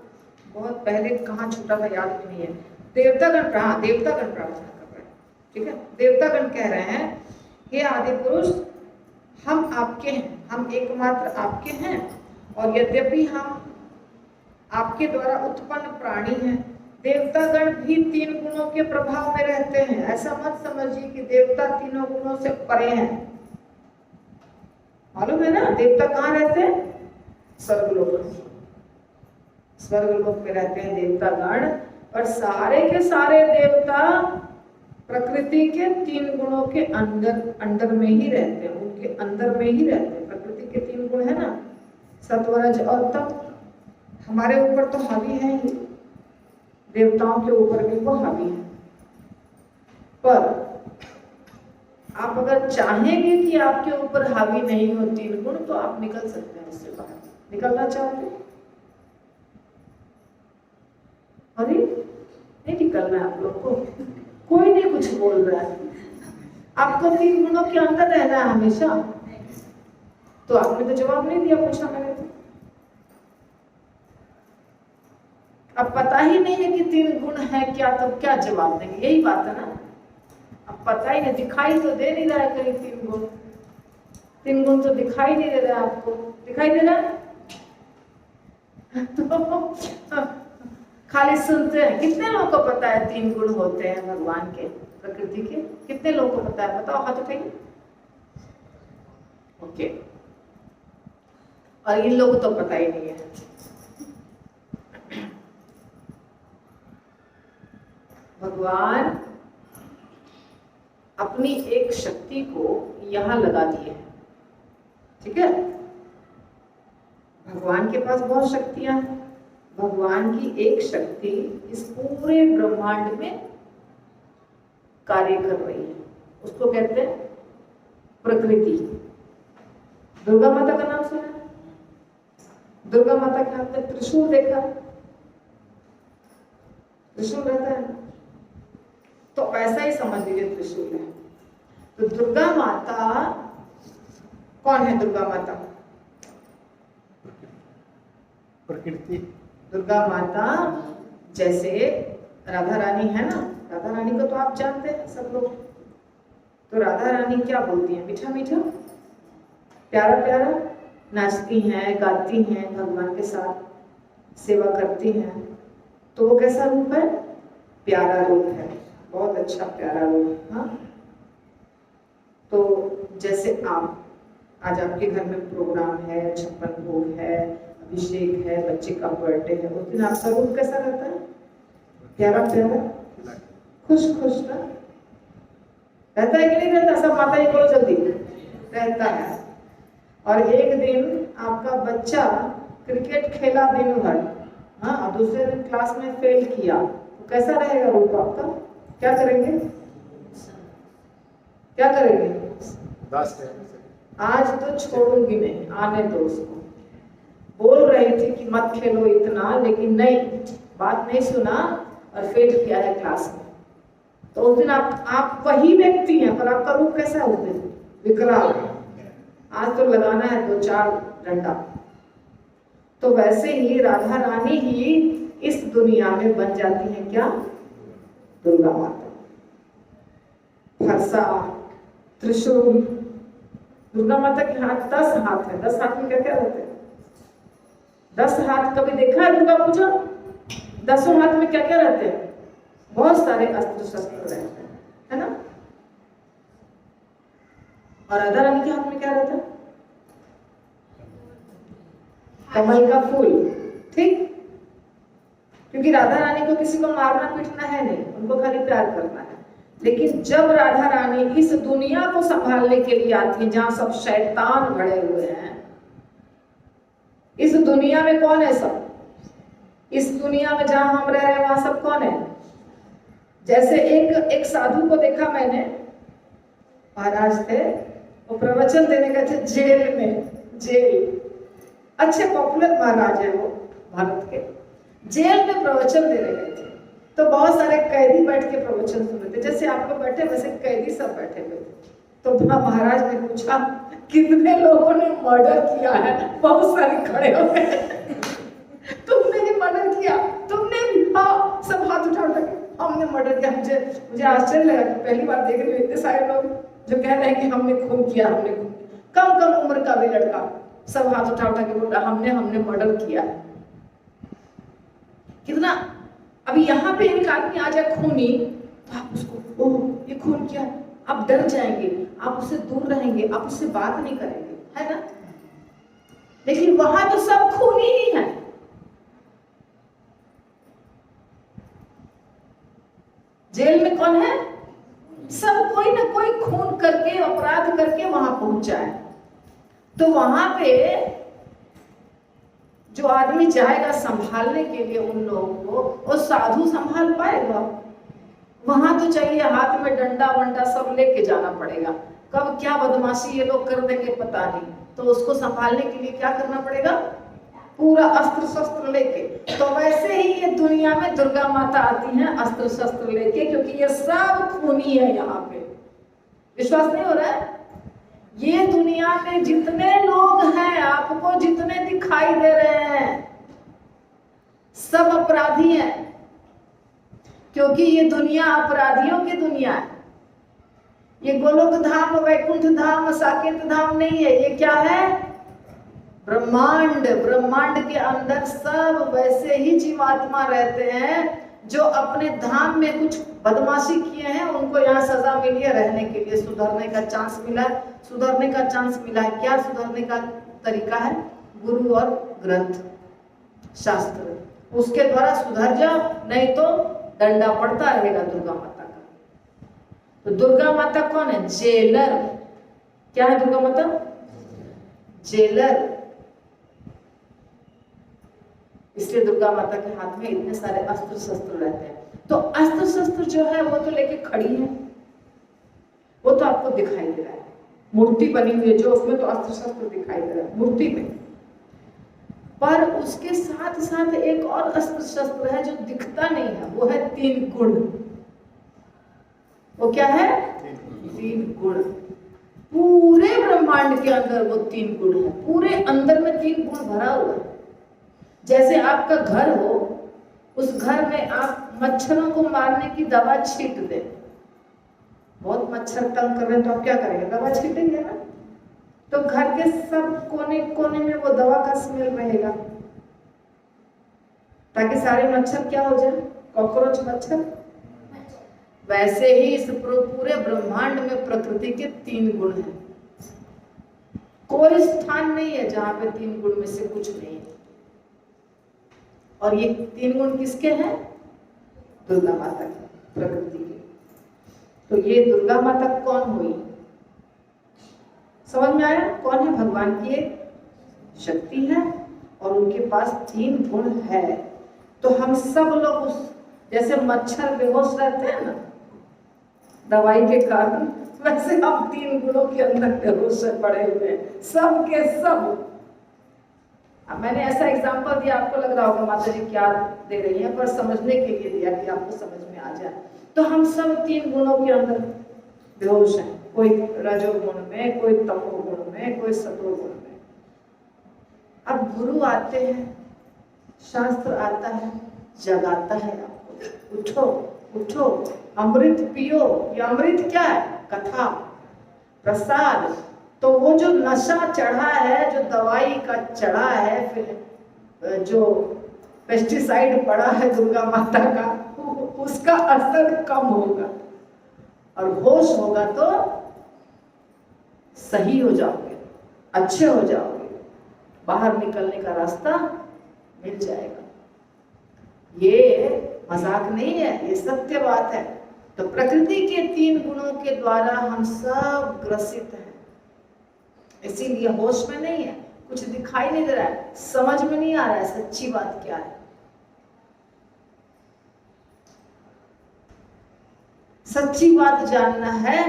बहुत पहले कहाँ छूटा था याद भी नहीं है। देवतागण प्रार्थना कर रहे हैं, ठीक है। देवतागण कह रहे हैं, हे आदि पुरुष, हम आपके हैं, हम एकमात्र आपके हैं, और यद्यपि हम आपके द्वारा उत्पन्न प्राणी हैं, देवतागण भी 3 गुणों के प्रभाव में रहते हैं। ऐसा मत समझिए कि देवता 3 गुणों से परे हैं। मालूम है ना, देवता कहाँ रहते हैं? स्वर्गलोक। स्वर्गलोक में रहते हैं देवतागण, और सारे के सारे देवता प्रकृति के 3 गुणों के अंदर में ही रहते हैं, उनके अंदर में ही रहते हैं। प्रकृति के 3 गुण है ना, सत्व रज और तम, हमारे ऊपर तो हावी है ही, देवताओं के ऊपर भी वो हावी है। पर आप अगर चाहेंगे कि आपके ऊपर हावी नहीं हो 3 गुण, तो आप निकल सकते हैं उससे बाहर। निकलना चाहते हैं? अरे नहीं निकलना है आप लोग को, कोई नहीं कुछ बोल रहा है। आपको 3 गुणों के अंदर रहना है हमेशा। तो आपने तो जवाब नहीं दिया, पूछा मैंने तो। अब पता ही नहीं है कि 3 गुण है क्या, तो क्या जवाब देंगे? यही बात है ना। अब पता ही नहीं, दिखाई तो दे नहीं रहा है कहीं 3 गुण। 3 गुण तो दिखाई नहीं दे रहा है आपको, दिखाई दे रहा है? तो खाली सुनते हैं। कितने लोगों को पता है 3 गुण होते हैं भगवान के, प्रकृति के? कितने लोगों को पता है? बताओ हाथ उठाइए। ओके, और इन लोगों को तो पता ही नहीं है। भगवान अपनी एक शक्ति को यहां लगा दिए हैं, ठीक है। भगवान के पास बहुत शक्तियां हैं। भगवान की एक शक्ति इस पूरे ब्रह्मांड में कार्य कर रही है, उसको कहते हैं प्रकृति। दुर्गा माता का नाम सुना है? दुर्गा माता के हाथ में त्रिशूल देखा? त्रिशूल रहता है, तो ऐसा ही समझ लीजिए त्रिशूल है। तो दुर्गा माता कौन है? दुर्गा माता प्रकृति। दुर्गा माता जैसे राधा रानी है ना, राधा रानी को तो आप जानते हैं सब लोग। तो राधा रानी क्या बोलती हैं? मीठा मीठा, प्यारा प्यारा, नाचती हैं, गाती हैं, भगवान के साथ सेवा करती हैं। तो वो कैसा रूप है? प्यारा रूप है, बहुत अच्छा प्यारा रूप। हाँ, तो जैसे आप आज आपके घर में प्रोग्राम है, 56 भोग है, अभिषेक है, बच्चे का बर्थडे है, उस दिन आपका रूप कैसा रहता है? प्यारा प्यारा, खुश खुश ना रहता है कि नहीं रहता? सब माता जी बोलो जल्दी। रहता है। और एक दिन आपका बच्चा क्रिकेट खेला दिन भर, हाँ, और दूसरे दिन क्लास में फेल किया, तो कैसा रहेगा रूप आपका? क्या करेंगे? क्या करेंगे? आज तो छोड़ूंगी नहीं, आने दो उसको। बोल रही थी कि मत खेलो इतना, लेकिन नहीं, बात नहीं सुना और फेल किया है क्लास में। तो उस दिन आप वही व्यक्ति हैं, पर आपका रूप कैसा है उस दिन? विकराल। आज तो लगाना है 2-4 डंडा। तो वैसे ही राधा रानी ही इस दुनिया में बन जाती है क्या? दुर्गा माता। फरसा, त्रिशूल। दुर्गा माता के हाथ 10 हाथ है। 10 हाथ में क्या क्या रहते हैं? 10 हाथ कभी देखा है दुर्गा पूजा? 10 हाथ में क्या क्या रहते हैं? बहुत सारे अस्त्र शस्त्र रहते हैं, है ना। और राधा रानी के हाथ में क्या रहता है? कमल का फूल, ठीक। क्योंकि राधा रानी को किसी को मारना पीटना है नहीं, उनको खाली प्यार करना है। लेकिन जब राधा रानी इस दुनिया को संभालने के लिए आती है जहां सब शैतान भरे हुए हैं, इस दुनिया में कौन है सब? इस दुनिया में जहां हम रह रहे हैं वहां सब कौन है? जैसे एक साधु को देखा मैंने, महाराज थे, वो प्रवचन देने गए थे जेल में, जेल, अच्छे पॉपुलर महाराज है वो भारत के, जेल में प्रवचन देने गए थे। तो बहुत सारे कैदी बैठ के प्रवचन सुन रहे थे, जैसे आप लोग बैठे वैसे कैदी सब बैठे हुए थे। तो महाराज ने पूछा कितने लोगों ने मर्डर किया है? बहुत सारे खड़े हो गए। तुमने भी मर्डर किया? तुमने भी? हाँ, सब हाथ उठा उठा के हमने मर्डर किया। मुझे आश्चर्य लगा कि पहली बार देख रहे इतने सारे लोग जो कह रहे हैं कि हमने खून किया, हमने खून। कम उम्र का भी लड़का सब हाथ उठा उठा के बोल रहा हमने मर्डर किया। कितना, अभी यहाँ पे एक आदमी आ जाए खूनी तो आप उसको, ओह ये खून किया, आप डर जाएंगे, आप उससे दूर रहेंगे, आप उससे बात नहीं करेंगे, है ना। लेकिन वहां तो सब खूनी ही है। जेल में कौन है? सब कोई ना कोई खून करके, अपराध करके वहां पहुंचा है। तो वहां पे जो आदमी जाएगा संभालने के लिए उन लोगों को, वो साधु संभाल पाएगा? वहां तो चाहिए हाथ में डंडा वंडा सब लेके जाना पड़ेगा। कब क्या बदमाशी ये लोग कर देंगे पता नहीं। तो उसको संभालने के लिए क्या करना पड़ेगा? पूरा अस्त्र शस्त्र लेके। तो वैसे ही ये दुनिया में दुर्गा माता आती हैं अस्त्र शस्त्र लेके, क्योंकि ये सब खूनी है। यहाँ पे विश्वास नहीं हो रहा है? ये दुनिया में जितने लोग हैं, आपको जितने दिखाई दे रहे हैं, सब अपराधी हैं। क्योंकि ये दुनिया अपराधियों की दुनिया है। ये गोलोक धाम, वैकुंठ धाम, साकेत धाम नहीं है। ये क्या है? ब्रह्मांड। ब्रह्मांड के अंदर सब वैसे ही जीवात्मा रहते हैं जो अपने धाम में कुछ बदमाशी किए हैं, उनको यहाँ सजा मिली है रहने के लिए, सुधरने का चांस मिला है। सुधरने का चांस मिला है, क्या सुधरने का तरीका है? गुरु और ग्रंथ, शास्त्र, उसके द्वारा सुधर जाओ, नहीं तो डंडा पड़ता रहेगा दुर्गा माता का। तो दुर्गा माता कौन है? जेलर। क्या है दुर्गा माता? जेलर। इसलिए दुर्गा माता के हाथ में इतने सारे अस्त्र शस्त्र रहते हैं। तो अस्त्र शस्त्र जो है वो तो लेके खड़ी है, वो तो आपको दिखाई दे रहा है। मूर्ति बनी हुई है जो, उसमें तो अस्त्र शस्त्र दिखाई दे रहा है मूर्ति में। पर उसके साथ साथ एक और अस्त्र शस्त्र है जो दिखता नहीं है, वो है 3 गुण। वो क्या है? 3 गुण। पूरे ब्रह्मांड के अंदर वो 3 गुण है। पूरे अंदर में 3 गुण भरा हुआ है। जैसे आपका घर हो, उस घर में आप मच्छरों को मारने की दवा छींट दें। बहुत मच्छर तंग कर रहे हैं तो आप क्या करेंगे? दवा छींटेंगे ना। तो घर के सब कोने कोने में वो दवा का स्मेल रहेगा, ताकि सारे मच्छर क्या हो जाए? कॉकरोच मच्छर। वैसे ही इस पूरे ब्रह्मांड में प्रकृति के 3 गुण हैं। कोई स्थान नहीं है जहां पे 3 गुण में से कुछ नहीं है। और ये 3 गुण किसके हैं? दुर्गा माता के, प्रकृति के। तो ये दुर्गा माता कौन हुई? समझ में आया? कौन है? भगवान की एक शक्ति है और उनके पास 3 गुण है। तो हम सब लोग उस, जैसे मच्छर बेहोश रहते हैं ना दवाई के कारण, वैसे हम 3 गुणों के अंदर बेहोश पड़े हुए हैं, सब के सब। अब मैंने ऐसा एग्जांपल दिया, आपको लग रहा होगा माता जी क्या दे रही है, पर समझने के लिए दिया कि आपको समझ में आ जाए। तो हम सब 3 गुणों के अंदर बेहोश हैं। कोई रजोगुण में, कोई तमोगुण में, कोई सतोगुण में। अब गुरु आते हैं, शास्त्र आता है, जगाता है आपको, उठो उठो, अमृत पियो। ये अमृत क्या है? कथा, प्रसाद। तो वो जो नशा चढ़ा है, जो दवाई का चढ़ा है, फिर जो पेस्टिसाइड पड़ा है दुर्गा माता का, उसका असर कम होगा और होश होगा तो सही हो जाओगे, अच्छे हो जाओगे, बाहर निकलने का रास्ता मिल जाएगा। ये मजाक नहीं है, ये सत्य बात है। तो प्रकृति के 3 गुणों के द्वारा हम सब ग्रसित हैं, इसीलिए होश में नहीं है, कुछ दिखाई नहीं दे रहा है, समझ में नहीं आ रहा है सच्ची बात क्या है। सच्ची बात जानना है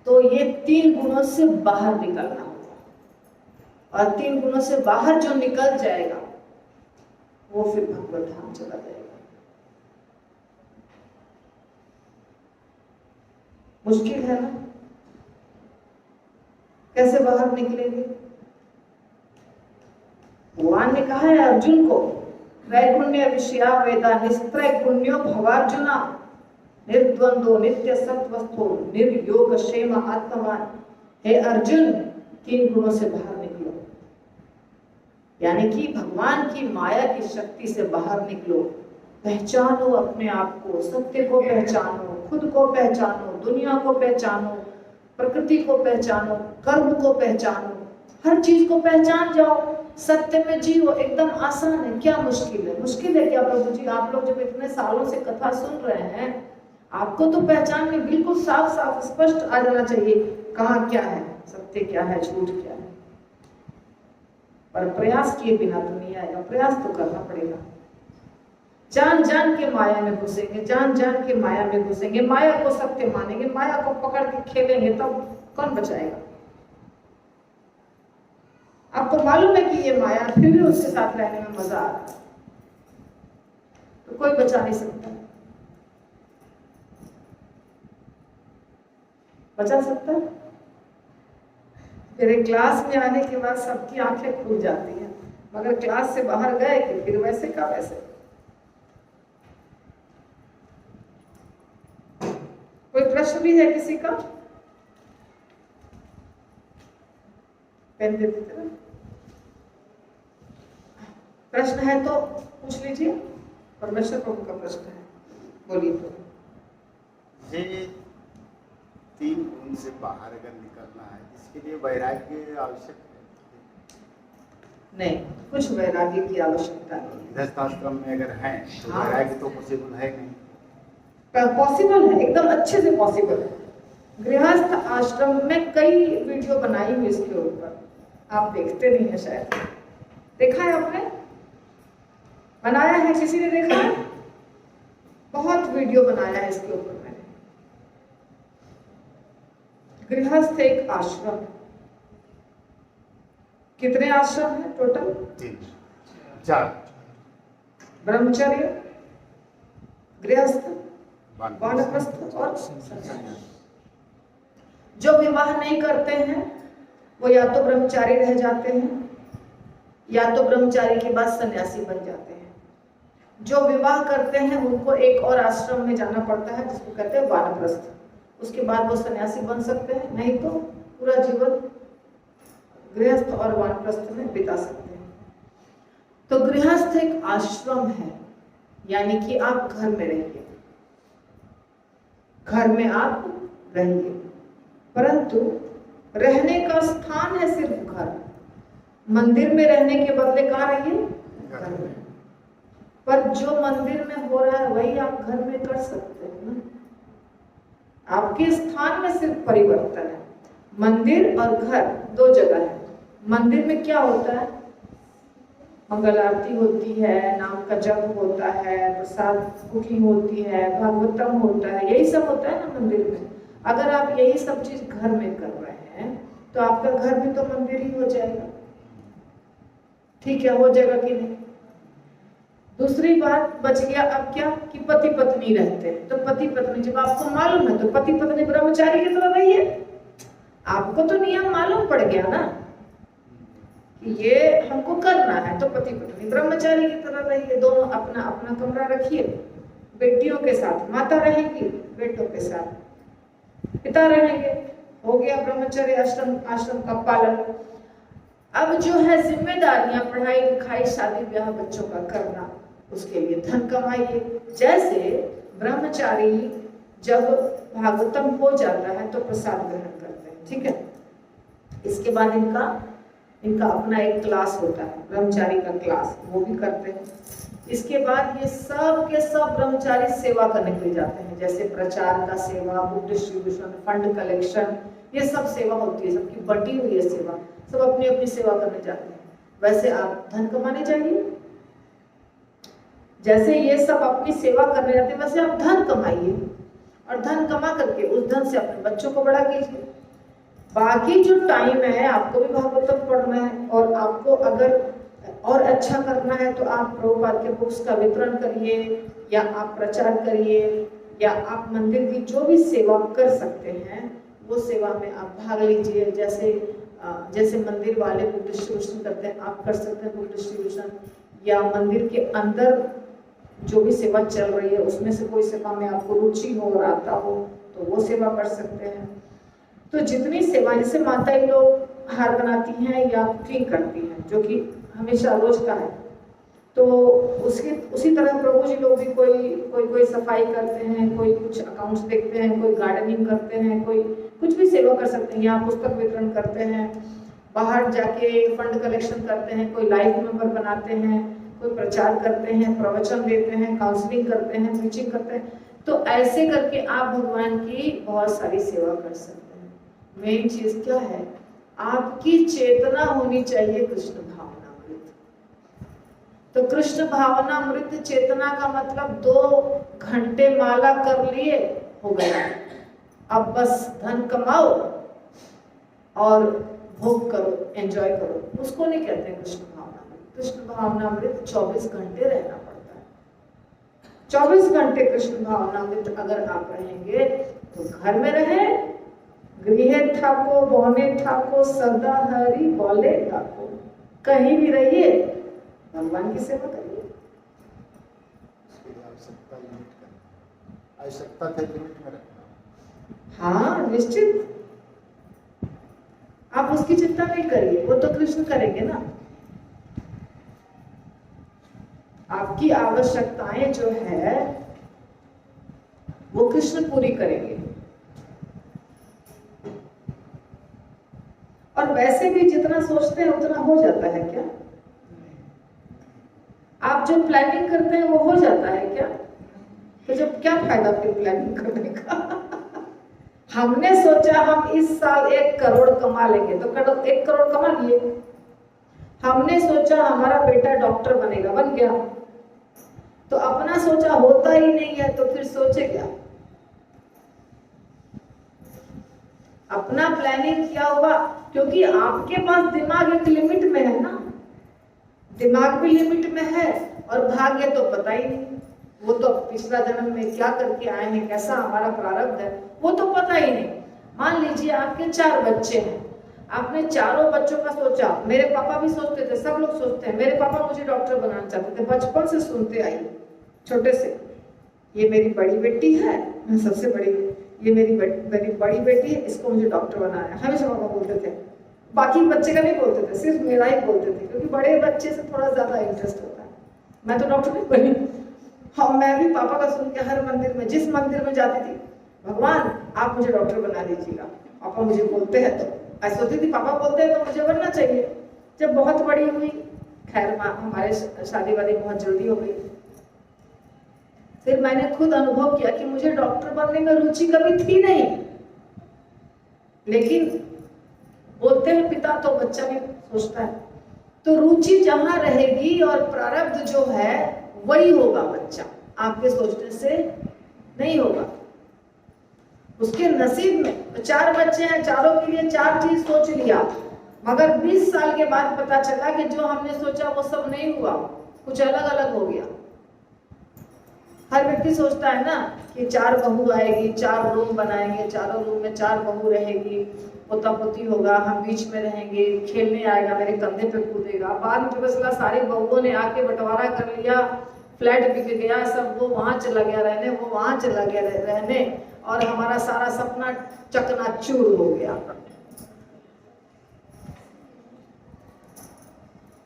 तो ये 3 गुणों से बाहर निकलना होगा, और 3 गुणों से बाहर जो निकल जाएगा वो फिर भगवत धाम चला जाएगा। मुश्किल है ना, कैसे बाहर निकलेंगे? भगवान ने कहा है अर्जुन को, त्रैगुण्य विषया वेदा निस्त्रैगुण्यो भवार्जुना निर्द्वंद्वो नित्य सत्वस्थो निर्योग क्षेम आत्मवान। हे अर्जुन, 3 गुणों से बाहर निकलो, यानी कि भगवान की माया की शक्ति से बाहर निकलो, पहचानो अपने आप को, सत्य को पहचानो, खुद को पहचानो, दुनिया को पहचानो, प्रकृति को पहचानो, कर्म को पहचानो, हर चीज को पहचान जाओ, सत्य में जियो। एकदम आसान है, क्या मुश्किल है? मुश्किल है क्या प्रभु जी? आप लोग जब इतने सालों से कथा सुन रहे हैं, आपको तो पहचान में बिल्कुल साफ साफ स्पष्ट आ जाना चाहिए कहाँ क्या है, सत्य क्या है, झूठ क्या है। पर प्रयास किए बिना तो नहीं आएगा, प्रयास तो करना पड़ेगा। जान जान के माया में घुसेंगे, जान जान के माया में घुसेंगे, माया को सत्य मानेंगे, माया को पकड़ के खेलेंगे, तब कौन बचाएगा? आपको मालूम है कि ये माया, फिर भी उसके साथ रहने में मजा आ रहा है, तो कोई बचा नहीं सकता। बचा सकता? मेरे क्लास में आने के बाद सबकी आंखें खुल जाती हैं, मगर क्लास से बाहर गए कि फिर वैसे का वैसे। कोई प्रश्न भी है किसी का? पेन दे देते ना, प्रश्न है तो पूछ लीजिए। परमेश्वर प्रभु का प्रश्न है, बोलिए। तो ये 3 गुण से बाहर अगर निकलना है, इसके लिए वैराग्य आवश्यक है? नहीं, कुछ वैराग्य की आवश्यकता नहीं। गृहस्थाश्रम में अगर है तो हाँ। वैराग्य तो पॉसिबल है नहीं। पॉसिबल है, एकदम अच्छे से पॉसिबल है। गृहस्थ आश्रम में कई वीडियो बनाई हुई इसके ऊपर, आप देखते नहीं है शायद। देखा है आपने? बनाया है किसी ने? देखा है? बहुत वीडियो बनाया है इसके ऊपर मैंने। गृहस्थ एक आश्रम, कितने आश्रम है टोटल? 3 4 ब्रह्मचर्य, गृहस्थ, वानप्रस्थ और सन्यासी। जो विवाह नहीं करते हैं वो या तो ब्रह्मचारी रह जाते हैं, या तो ब्रह्मचारी के बाद सन्यासी बन जाते हैं। जो विवाह करते हैं उनको एक और आश्रम में जाना पड़ता है जिसको कहते हैं वानप्रस्थ। उसके बाद वो सन्यासी बन सकते हैं, नहीं तो पूरा जीवन गृहस्थ और वानप्रस्थ में बिता सकते हैं। तो गृहस्थ एक आश्रम है, यानी कि आप घर में रहिए, घर में आप रहिए, परंतु रहने का स्थान है सिर्फ घर। मंदिर में रहने के बदले कहाँ रहिए? घर में। पर जो मंदिर में हो रहा है वही आप घर में कर सकते हैं ना। आपके स्थान में सिर्फ परिवर्तन है। मंदिर और घर 2 जगह है। मंदिर में क्या होता है? मंगल आरती होती है, नाम का जप होता है, प्रसाद कुकिंग होती है, भागवतम होता है, यही सब होता है ना मंदिर में। अगर आप यही सब चीज घर में कर रहे हैं तो आपका घर भी तो मंदिर ही हो जाएगा। ठीक है, हो जाएगा कि नहीं? दूसरी बात बच गया अब क्या कि पति पत्नी रहते हैं, तो पति पत्नी जब आपको मालूम है तो पति पत्नी ब्रह्मचारी की तरह रहिए। आपको तो नियम मालूम पड़ गया ना कि ये हमको करना है, तो पति पत्नी ब्रह्मचारी की तरह रहिए। दोनों अपना अपना कमरा रखिए, बेटियों के साथ माता रहेगी, बेटों के साथ पिता रहेंगे। हो गया ब्रह्मचर्य आश्रम का पालन। अब जो है जिम्मेदारियां, पढ़ाई लिखाई, शादी ब्याह, बच्चों का करना, उसके लिए धन कमाइए। जैसे ब्रह्मचारी जब भागवतम हो जाता है तो प्रसाद ग्रहण करते हैं, ठीक है। इसके बाद इनका अपना एक क्लास होता है, ब्रह्मचारी का क्लास, वो भी करते हैं। इसके बाद ये सब के सब ब्रह्मचारी सेवा करने के लिए जाते हैं, जैसे प्रचार का सेवा, बुक डिस्ट्रीब्यूशन, फंड कलेक्शन, ये सब सेवा होती है, सबकी बटी हुई है सेवा, सब अपनी अपनी सेवा करने जाते हैं। वैसे आप धन कमाने जाइए, जैसे ये सब अपनी सेवा करने जाते हैं वैसे आप धन कमाइए, और धन कमा करके उस धन से अपने बच्चों को बड़ा कीजिए। बाकी जो टाइम है आपको भी भागवतम पढ़ना है, और आपको अगर और अच्छा करना है तो आप प्रभुपाद के बुक्स का वितरण करिए, या आप प्रचार करिए, या आप मंदिर की जो भी सेवा कर सकते हैं वो सेवा में आप भाग लीजिए। जैसे मंदिर वाले बुक डिस्ट्रीब्यूशन करते हैं, आप कर सकते हैं बुक डिस्ट्रीब्यूशन, या मंदिर के अंदर जो भी सेवा चल रही है उसमें से कोई सेवा में आपको रुचि हो और आता हो तो वो सेवा कर सकते हैं। तो जितनी सेवा, जैसे माता जी लोग हार बनाती हैं या कुकिंग करती हैं, जो कि हमेशा रोज का है, तो उसी तरह प्रभु जी लोग भी कोई सफाई करते हैं, कोई कुछ अकाउंट्स देखते हैं, कोई गार्डनिंग करते हैं, कोई कुछ भी सेवा कर सकते हैं, या पुस्तक वितरण करते हैं, बाहर जाके फंड कलेक्शन करते हैं, कोई लाइफ मेंबर बनाते हैं, कोई प्रचार करते हैं, प्रवचन देते हैं, काउंसलिंग करते हैं, टीचिंग करते हैं। तो ऐसे करके आप भगवान की बहुत सारी सेवा कर सकते हैं। मेन चीज क्या है, आपकी चेतना होनी चाहिए कृष्ण भावनामृत। तो कृष्ण भावनामृत चेतना का मतलब 2 घंटे माला कर लिए हो गया, अब बस धन कमाओ और भोग करो, एंजॉय करो, उसको नहीं कहते हैं कृष्ण भावनामृत। कृष्ण भावनामृत 24 घंटे रहना पड़ता है। 24 घंटे कृष्ण भावनामृत अगर आप रहेंगे तो घर में रहे, गृह ठाको बौने ठाको सदा हरि बोले ठाको, कहीं भी रहिए भगवान की सेवा करिए। आवश्यकता के लिमिट में रखना। हाँ निश्चित, आप उसकी चिंता नहीं करिए, वो तो कृष्ण करेंगे ना। आपकी आवश्यकताएं जो है वो कृष्ण पूरी करेंगे। और वैसे भी जितना सोचते हैं उतना हो जाता है क्या? आप जो प्लानिंग करते हैं वो हो जाता है क्या? तो जब क्या फायदा फिर प्लानिंग करने का? हमने सोचा हम इस साल 1 करोड़ कमा लेंगे, तो 1 करोड़ कमा लिए। हमने सोचा हमारा बेटा डॉक्टर बनेगा, बन गया। तो अपना सोचा होता ही नहीं है तो फिर सोचे क्या? अपना प्लानिंग किया हुआ, क्योंकि आपके पास दिमाग एक लिमिट में है ना, दिमाग भी लिमिट में है, और भाग्य तो पता ही नहीं, वो तो पिछला जन्म में क्या करके आए हैं, कैसा हमारा प्रारब्ध है वो तो पता ही नहीं। मान लीजिए आपके 4 बच्चे हैं, आपने चारों बच्चों का सोचा, मेरे पापा भी सोचते थे, सब लोग सोचते हैं, मेरे पापा मुझे डॉक्टर बनाना चाहते थे, बचपन से सुनते आई छोटे से, ये मेरी बड़ी बेटी है, मैं सबसे बड़ी, ये मेरी बड़ी बेटी है, इसको मुझे डॉक्टर बनाना है, हमेशा पापा बोलते थे। बाकी बच्चे का नहीं बोलते थे, सिर्फ मेरा ही बोलते थे, क्योंकि बड़े बच्चे से थोड़ा ज्यादा इंटरेस्ट होता है। मैं तो डॉक्टर नहीं बनी। हाँ, मैं भी पापा का सुन के हर मंदिर में, जिस मंदिर में जाती थी, भगवान आप मुझे डॉक्टर बना दीजिएगा, पापा मुझे बोलते हैं, तो ऐसा सोचती थी पापा बोलते हैं तो मुझे बनना चाहिए। जब बहुत बड़ी हुई, खैर हमारे शादी वादी बहुत जल्दी हो गई, फिर मैंने खुद अनुभव किया कि मुझे डॉक्टर बनने में रुचि कभी थी नहीं, लेकिन बोलते हैं पिता तो बच्चा भी सोचता है, तो रुचि जहां रहेगी और प्रारब्ध जो है वही होगा, बच्चा आपके सोचने से नहीं होगा, उसके नसीब में। 4 बच्चे हैं, चारों के लिए 4 चीज सोच लिया, मगर 20 साल के बाद पता चला कि जो हमने सोचा वो सब नहीं हुआ, कुछ अलग अलग हो गया। हर व्यक्ति सोचता है ना कि 4 बहू आएगी, 4 रूम बनाएंगे, चारों रूम में 4 बहू रहेगी, पोता पोती होगा, हम बीच में रहेंगे, खेलने आएगा, मेरे कंधे पे कूदेगा। बाद में पता चला सारी बहुओं ने आके बंटवारा कर लिया, फ्लैट बिक गया, सब वो वहां चला गया रहने, वो वहां चला गया रहने, और हमारा सारा सपना चकनाचूर हो गया।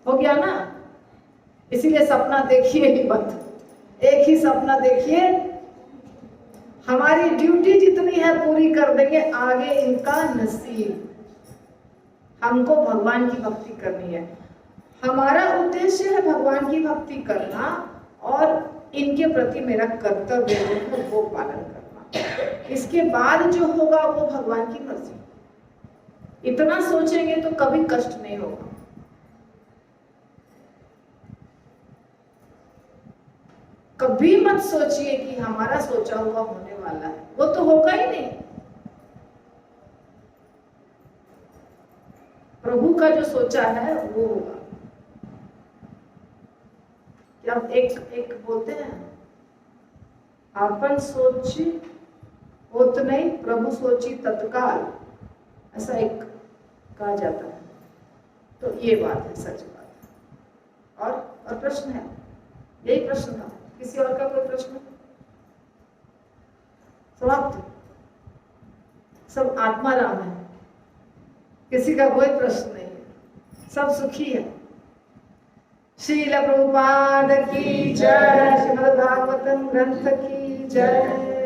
हो गया ना? इसीलिए सपना देखिए ही मत, एक ही सपना देखिए। हमारी ड्यूटी जितनी है पूरी कर देंगे, आगे इनका नसीब। हमको भगवान की भक्ति करनी है, हमारा उद्देश्य है भगवान की भक्ति करना और इनके प्रति मेरा कर्तव्य है वो पालन करना। इसके बाद जो होगा वो भगवान की मर्जी। इतना सोचेंगे तो कभी कष्ट नहीं होगा। कभी मत सोचिए कि हमारा सोचा हुआ होने वाला है, वो तो होगा ही नहीं। प्रभु का जो सोचा है वो होगा। जब एक बोलते हैं अपन सोची होत नहीं, प्रभु सोची तत्काल, ऐसा एक कहा जाता है। तो ये बात है, सच बात है। और प्रश्न है, यही प्रश्न था, किसी और का कोई प्रश्न? समाप्त। सब आत्माराम है, किसी का कोई प्रश्न नहीं है, सब सुखी है। श्रील प्रभुपाद की जय, श्रीमद् भागवतम ग्रंथ की जय।